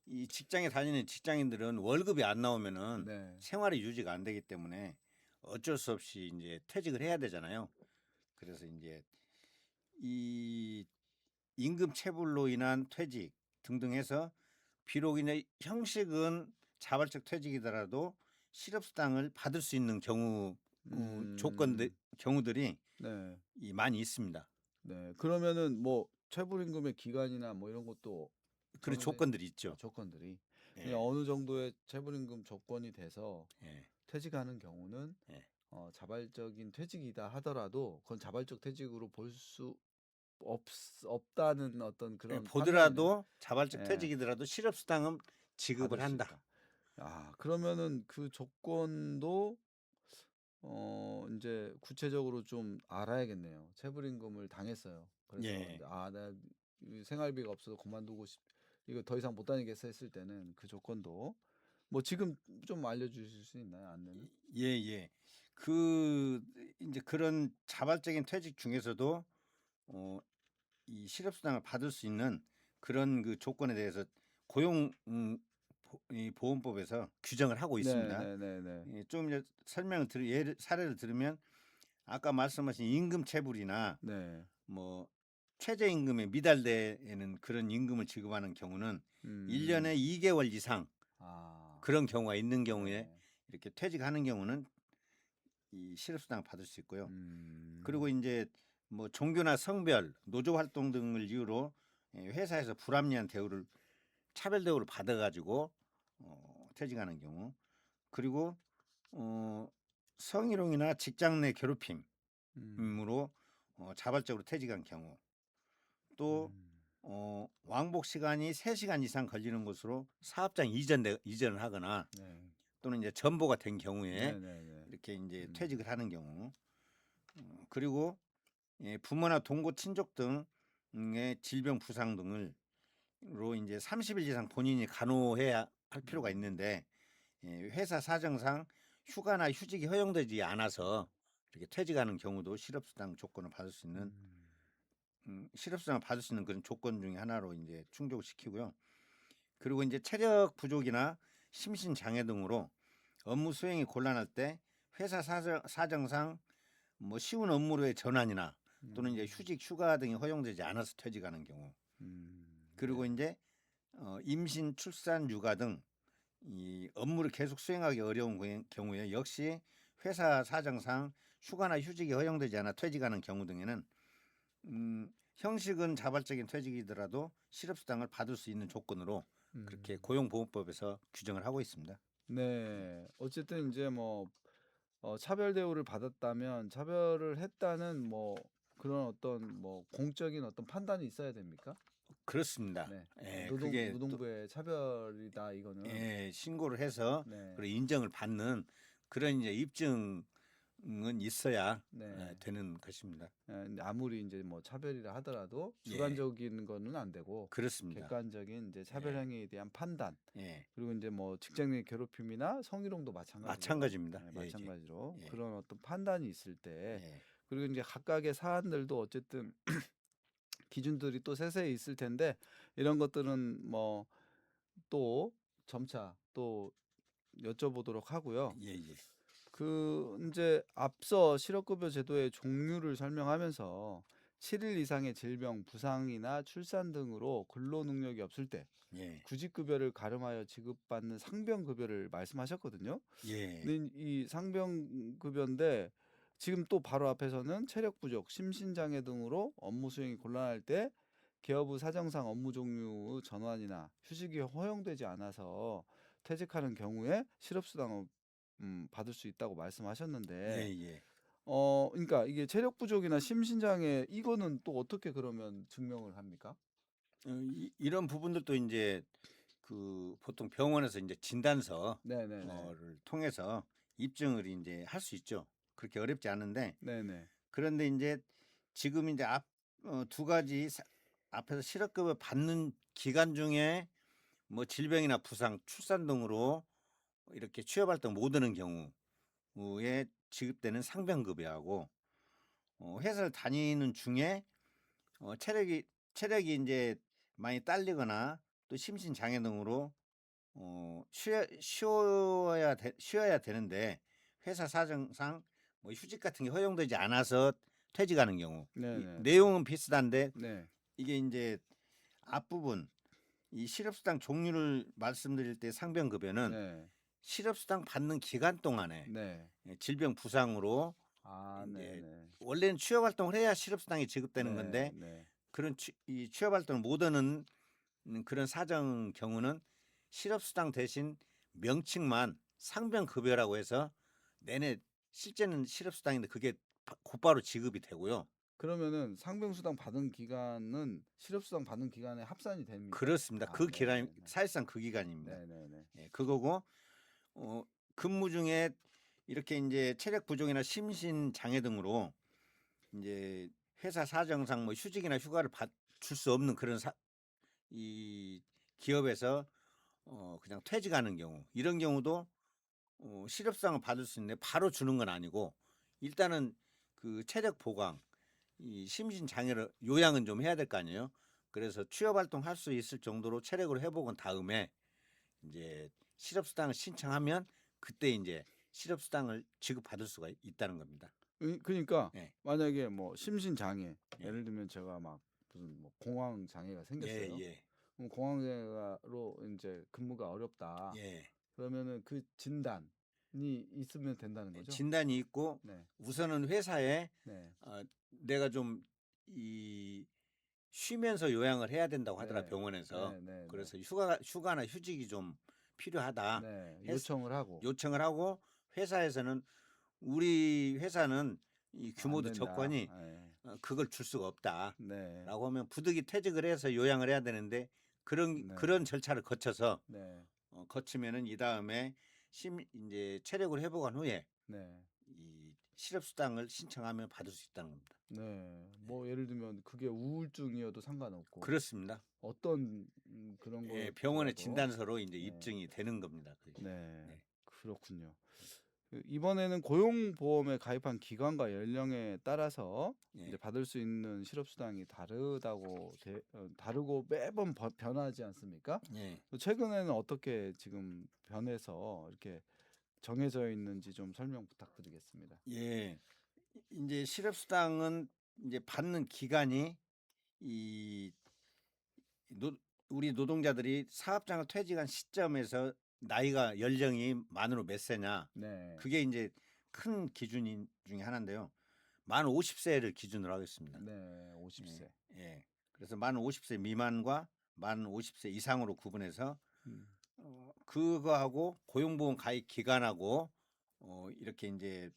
이 직장에 다니는 직장인들은 월급이 안 나오면은 네. 생활이 유지가 안 되기 때문에 어쩔 수 없이 이제 퇴직을 해야 되잖아요. 그래서 이제 이 임금 체불로 인한 퇴직 등등 해서 비록 이제 형식은 자발적 퇴직이더라도 실업수당을 받을 수 있는 경우들이 네, 많이 있습니다. 네. 그러면은 뭐 체불임금의 기간이나 뭐 이런 것도 그런 정해져 조건들이 있죠. 조건들이 예, 그냥 어느 정도의 체불임금 조건이 돼서 예, 퇴직하는 경우는 예. 자발적인 퇴직이다 하더라도 그건 자발적 퇴직으로 볼 수 없다는 어떤 예, 그런 판단이네요. 보더라도 자발적 예, 퇴직이더라도 실업수당은 지급을 받을 수 한다. 있다. 그러면은 그 조건도 이제 구체적으로 좀 알아야겠네요. 체불임금을 당했어요. 그래서 예. 이제 내가 이 생활비가 없어서 그만두고 이거 더 이상 못 다니겠어 했을 때는 그 조건도 뭐 지금 좀 알려주실 수 있나요? 안내는? 예, 예. 그 이제 그런 자발적인 퇴직 중에서도 이 실업수당을 받을 수 있는 그런 그 조건에 대해서 고용 이 보험법에서 규정을 하고 네, 있습니다. 네, 네, 네. 예, 좀 이제 사례를 들으면 아까 말씀하신 임금 체불이나 네. 뭐 최저임금에 미달되는 그런 임금을 지급하는 경우는 음. 1년에 2개월 이상 그런 경우가 있는 경우에 네. 이렇게 퇴직하는 경우는 이 실업수당을 받을 수 있고요. 음. 그리고 이제 뭐 종교나 성별, 노조 활동 등을 이유로 회사에서 불합리한 차별 대우를 받아가지고 퇴직하는 경우, 그리고 성희롱이나 직장 내 괴롭힘으로 자발적으로 퇴직한 경우, 또 왕복 시간이 3시간 이상 걸리는 곳으로 사업장 이전을 하거나 네. 또는 이제 전보가 된 경우에 네, 네, 네. 이렇게 이제 퇴직을 하는 경우, 그리고 부모나 동거 친족 등의 질병 부상 등을로 이제 30일 이상 본인이 간호해야 할 필요가 있는데 회사 사정상 휴가나 휴직이 허용되지 않아서 이렇게 퇴직하는 경우도 실업수당 조건을 받을 수 있는 실업수당을 받을 수 있는 그런 조건 중에 하나로 이제 충족을 시키고요. 그리고 이제 체력 부족이나 심신 장애 등으로 업무 수행이 곤란할 때 회사 사정상 뭐 쉬운 업무로의 전환이나 또는 이제 휴직, 휴가 등이 허용되지 않아서 퇴직하는 경우, 그리고 네. 이제 임신, 출산, 육아 등 이 업무를 계속 수행하기 어려운 경우에 역시 회사 사정상 휴가나 휴직이 허용되지 않아 퇴직하는 경우 등에는 형식은 자발적인 퇴직이더라도 실업수당을 받을 수 있는 조건으로 그렇게 고용보험법에서 규정을 하고 있습니다. 네. 어쨌든 이제 뭐 차별 대우를 받았다면 차별을 했다는 뭐 그런 어떤 뭐 공적인 어떤 판단이 있어야 됩니까? 그렇습니다. 네. 예, 노동 그게 또 노동부의 차별이다 이거는. 예, 신고를 해서 네. 그리고 인정을 받는 그런 이제 입증은 있어야 네. 되는 것입니다. 근데 아무리 이제 뭐 차별이라 하더라도 예. 주관적인 거는 안 되고 그렇습니다. 객관적인 이제 차별 예. 행위에 대한 판단 예, 그리고 이제 뭐 직장 내 괴롭힘이나 성희롱도 마찬가지로 마찬가지입니다. 네, 예, 이제. 마찬가지로 예. 그런 어떤 판단이 있을 때 예. 그리고 이제 각각의 사안들도 어쨌든 기준들이 또 세세히 있을 텐데 이런 것들은 뭐 또 점차 또 여쭤보도록 하고요. 예, 예. 그 이제 앞서 실업급여 제도의 종류를 설명하면서 7일 이상의 질병, 부상이나 출산 등으로 근로 능력이 없을 때 예. 구직급여를 가름하여 지급받는 상병급여를 말씀하셨거든요. 예. 근데 이 상병급여인데 지금 또 바로 앞에서는 체력 부족, 심신장애 등으로 업무 수행이 곤란할 때 기업의 사정상 업무 종류 전환이나 휴직이 허용되지 않아서 퇴직하는 경우에 실업수당을 받을 수 있다고 말씀하셨는데 예, 예. 그러니까 이게 체력 부족이나 심신장애 이거는 또 어떻게 그러면 증명을 합니까? 이런 부분들도 이제 그 보통 병원에서 이제 진단서를 네네네. 통해서 입증을 이제 할 수 있죠. 그렇게 어렵지 않은데 네네. 그런데 이제 지금 이제 두 가지 앞에서 실업급여 받는 기간 중에 뭐 질병이나 부상, 출산 등으로 이렇게 취업활동 못 하는 경우에 지급되는 상병급여하고 회사를 다니는 중에 체력이 이제 많이 딸리거나 또 심신 장애 등으로 쉬어야 되는데 회사 사정상 뭐 휴직 같은 게 허용되지 않아서 퇴직하는 경우 네네. 내용은 비슷한데 네. 이게 이제 앞부분 이 실업수당 종류를 말씀드릴 때 상병급여는 네. 실업수당 받는 기간 동안에 네. 질병 부상으로 아, 이제 네네. 원래는 취업 활동을 해야 실업수당이 지급되는 건데 네. 그런 이 취업 활동을 못 하는 그런 사정 경우는 실업수당 대신 명칭만 상병급여라고 해서 내내 실제는 실업수당인데 그게 곧바로 지급이 되고요. 그러면은 상병수당 받은 기간은 실업수당 받는 기간에 합산이 됩니까? 그렇습니다. 아, 그 기간 네네네. 사실상 그 기간입니다. 네네네. 예, 그거고 근무 중에 이렇게 이제 체력 부족이나 심신 장애 등으로 이제 회사 사정상 뭐 휴직이나 휴가를 줄 수 없는 그런 이 기업에서 그냥 퇴직하는 경우 이런 경우도 실업수당을 받을 수 있는데 바로 주는 건 아니고 일단은 그 체력 보강, 이 심신 장애를 요양은 좀 해야 될 거 아니에요. 그래서 취업 활동할 수 있을 정도로 체력을 회복한 다음에 이제 실업수당을 신청하면 그때 이제 실업수당을 지급받을 수가 있다는 겁니다. 그러니까 예. 만약에 뭐 심신장애 예. 예를 들면 제가 막 무슨 뭐 공황 장애가 생겼어요. 예, 그럼 공황 장애로 이제 근무가 어렵다. 예. 그러면은 그 진단이 있으면 된다는 거죠? 진단이 있고 네. 우선은 회사에 네. 내가 좀 이 쉬면서 요양을 해야 된다고 하더라 네. 병원에서. 네. 그래서 휴가나 휴직이 좀 필요하다 네. 했- 요청을 하고 요청을 하고 회사에서는 우리 회사는 이 안 규모도 된다. 적거니 네. 그걸 줄 수가 없다라고 네. 하면 부득이 퇴직을 해서 요양을 해야 되는데 네. 그런 절차를 거쳐서 네. 거치면은 이 다음에 이제 체력을 회복한 후에 네. 이 실업수당을 신청하면 받을 수 있다는 겁니다. 네. 뭐 예를 들면 그게 우울증이어도 상관없고 그렇습니다. 어떤 그런 예, 거 병원의 진단서로 이제 입증이 되는 겁니다. 그게. 네. 네. 그렇군요. 이번에는 고용보험에 가입한 기간과 연령에 따라서 예. 이제 받을 수 있는 실업수당이 다르고 매번 변하지 않습니까? 예. 최근에는 어떻게 지금 변해서 이렇게 정해져 있는지 좀 설명 부탁드리겠습니다. 예. 이제 실업수당은 이제 받는 기간이 이 우리 노동자들이 사업장을 퇴직한 시점에서 나이가 연령이 만으로 몇 세냐 네. 그게 이제 큰 기준 중에 하나인데요. 만 50세를 기준으로 하겠습니다. 네, 50세. 예. 그래서 만 50세 미만과 만 50세 이상으로 구분해서 그거하고 고용보험 가입 기간하고 이렇게 이제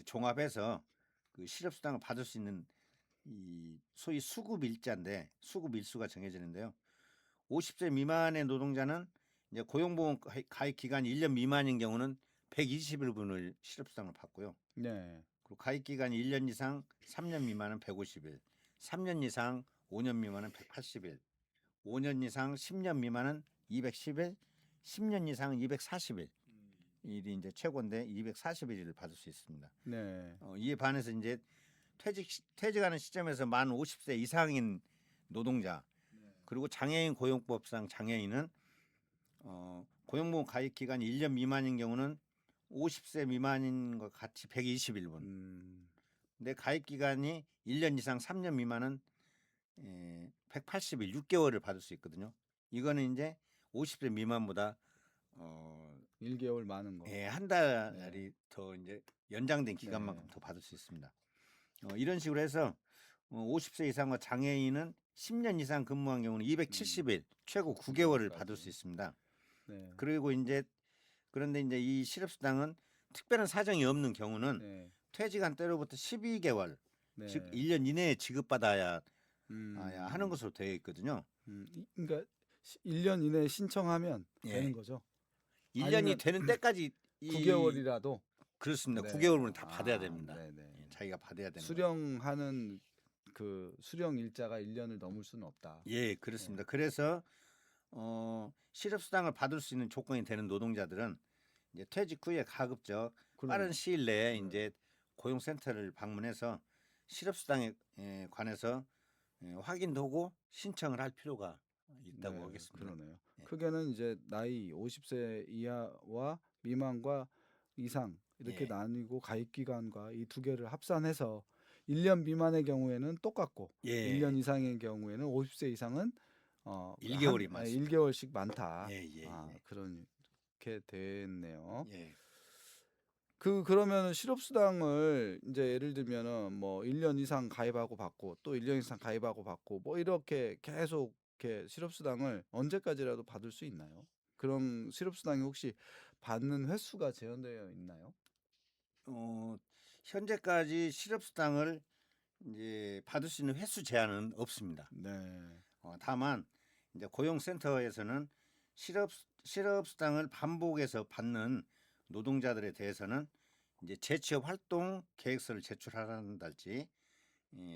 종합해서 그 실업수당을 받을 수 있는 이 소위 수급 일자인데 수급 일수가 정해지는데요. 50세 미만의 노동자는 이제 고용보험 가입 기간이 1년 미만인 경우는 120일분을 실업수당을 받고요. 네. 그리고 가입 기간이 1년 이상 3년 미만은 150일, 3년 이상 5년 미만은 180일, 5년 이상 10년 미만은 210일, 10년 이상 240일. 일이 이제 최고인데 240일을 받을 수 있습니다. 네. 이에 반해서 이제 퇴직하는 시점에서 만 50세 이상인 노동자 그리고 장애인 고용법상 장애인은 고용보험 가입 기간이 1년 미만인 경우는 50세 미만인 것 같이 120일분. 근데 가입 기간이 1년 이상 3년 미만은 180일 6개월을 받을 수 있거든요. 이거는 이제 50세 미만보다 1개월 많은 거. 한 달이 더 이제 연장된 기간만큼 더 받을 수 있습니다. 이런 식으로 해서 50세 이상과 장애인은 10년 이상 근무한 경우는 270일, 최고 9개월을 받을 수 있습니다. 네. 그리고 이제 그런데 이제 이 실업수당은 특별한 사정이 없는 경우는 네. 퇴직한 때로부터 12개월, 네. 즉 1년 이내에 지급받아야 음. 하는 것으로 되어 있거든요. 그러니까 1년 이내에 신청하면 예. 되는 거죠. 1년이 아니면 되는 때까지 9개월이라도 그렇습니다. 네. 9개월은 다 받아야 됩니다. 네네. 예, 자기가 받아야 되는 수령하는 그 수령 일자가 1년을 넘을 수는 없다. 예, 그렇습니다. 그래서 실업수당을 받을 수 있는 조건이 되는 노동자들은 이제 퇴직 후에 가급적 빠른 시일 내에 이제 고용센터를 방문해서 실업수당에 관해서 확인도 하고 신청을 할 필요가 있다고 하겠습니다. 그러네요. 예. 크게는 이제 나이 50세 이하와 미만과 이상 이렇게 예. 나뉘고 가입 기간과 이 두 개를 합산해서 1년 미만의 경우에는 똑같고 예. 1년 이상의 경우에는 50세 이상은 1개월이 많습니다. 1개월씩 많다. 예, 예, 예. 그렇게 됐네요. 예. 그러면 실업수당을 이제 예를 들면은 뭐 1년 이상 가입하고 받고 또 1년 이상 가입하고 받고 뭐 이렇게 계속 이렇게 실업수당을 언제까지라도 받을 수 있나요? 그런 실업수당이 혹시 받는 횟수가 제한되어 있나요? 현재까지 실업수당을 이제 받을 수 있는 횟수 제한은 없습니다. 네. 다만 이제 고용센터에서는 실업수당을 반복해서 받는 노동자들에 대해서는 이제 재취업 활동 계획서를 제출하란달지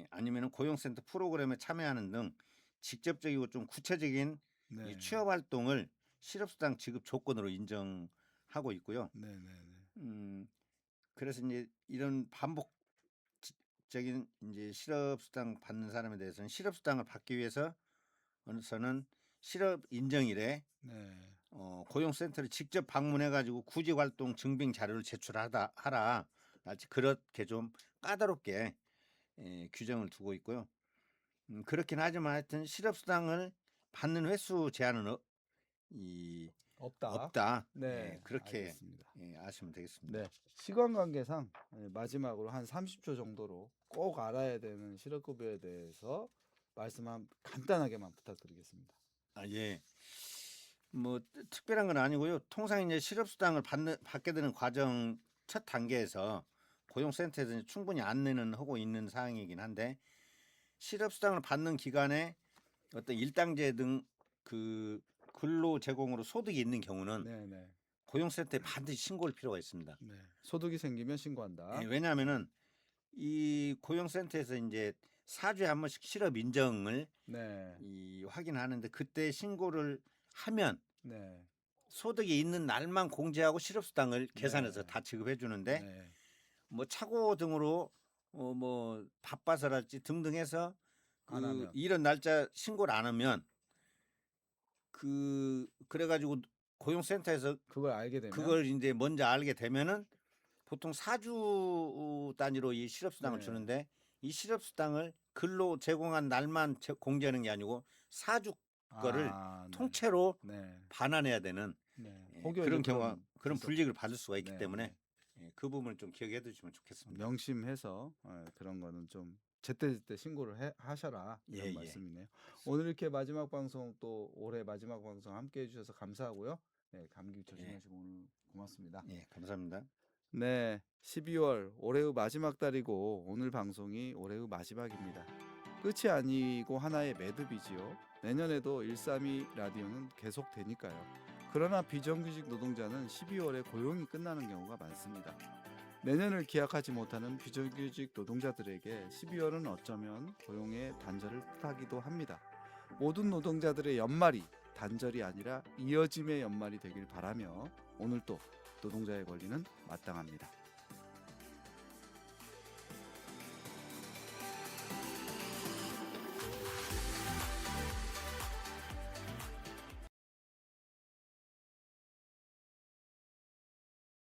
아니면은 고용센터 프로그램에 참여하는 등 직접적이고 좀 구체적인 네. 이 취업 활동을 실업수당 지급 조건으로 인정하고 있고요. 네네네. 그래서 이제 이런 반복적인 이제 실업수당 받는 사람에 대해서는 실업수당을 받기 위해서는 실업 인정일에 네. 고용센터를 직접 방문해가지고 구직활동 증빙 자료를 하라. 그렇게 좀 까다롭게 규정을 두고 있고요. 그렇긴 하지만 하여튼 실업수당을 받는 횟수 제한은 없다. 네. 그렇게 알겠습니다. 아시면 되겠습니다. 네. 시간 관계상 마지막으로 한 30초 정도로 꼭 알아야 되는 실업급여에 대해서 말씀 간단하게만 부탁드리겠습니다. 예. 뭐 특별한 건 아니고요. 통상 이제 실업수당을 받게 되는 과정 첫 단계에서 고용센터에서 충분히 안내는 하고 있는 사항이긴 한데 실업수당을 받는 기간에 어떤 일당제 등 그 근로 제공으로 소득이 있는 경우는 네네. 고용센터에 반드시 신고할 필요가 있습니다. 네. 소득이 생기면 신고한다. 왜냐하면은 이 고용센터에서 이제 4주에 한 번씩 실업 인정을 네. 확인하는데 그때 신고를 하면 네. 소득이 있는 날만 공제하고 실업수당을 계산해서 다 지급해 주는데 네. 뭐 착오 등으로 뭐 바빠서랄지 등등해서 안 하면. 이런 날짜 신고를 안 하면 그래가지고 고용센터에서 그걸 알게 되면 그걸 이제 먼저 알게 되면은 보통 4주 단위로 이 실업수당을 네. 주는데 이 실업수당을 근로 제공한 날만 공제하는 게 아니고 4주 거를 네. 통째로 네. 반환해야 되는 네. 그런 경우가 그런 있었- 불이익을 받을 수가 있기 네. 때문에 그 부분을 좀 기억해 두시면 좋겠습니다. 명심해서 그런 거는 좀 제때제때 신고를 하셔라 이런 예, 예. 말씀이네요. 오늘 이렇게 마지막 방송 또 올해 마지막 방송 함께 해주셔서 감사하고요. 네, 감기 조심하시고 오늘 고맙습니다. 예, 감사합니다. 네, 12월 올해의 마지막 달이고 오늘 방송이 올해의 마지막입니다. 끝이 아니고 하나의 매듭이지요. 내년에도 132 라디오는 계속되니까요. 그러나 비정규직 노동자는 12월에 고용이 끝나는 경우가 많습니다. 내년을 기약하지 못하는 비정규직 노동자들에게 12월은 어쩌면 고용의 단절을 뜻하기도 합니다. 모든 노동자들의 연말이 단절이 아니라 이어짐의 연말이 되길 바라며 오늘 또 노동자의 권리는 마땅합니다.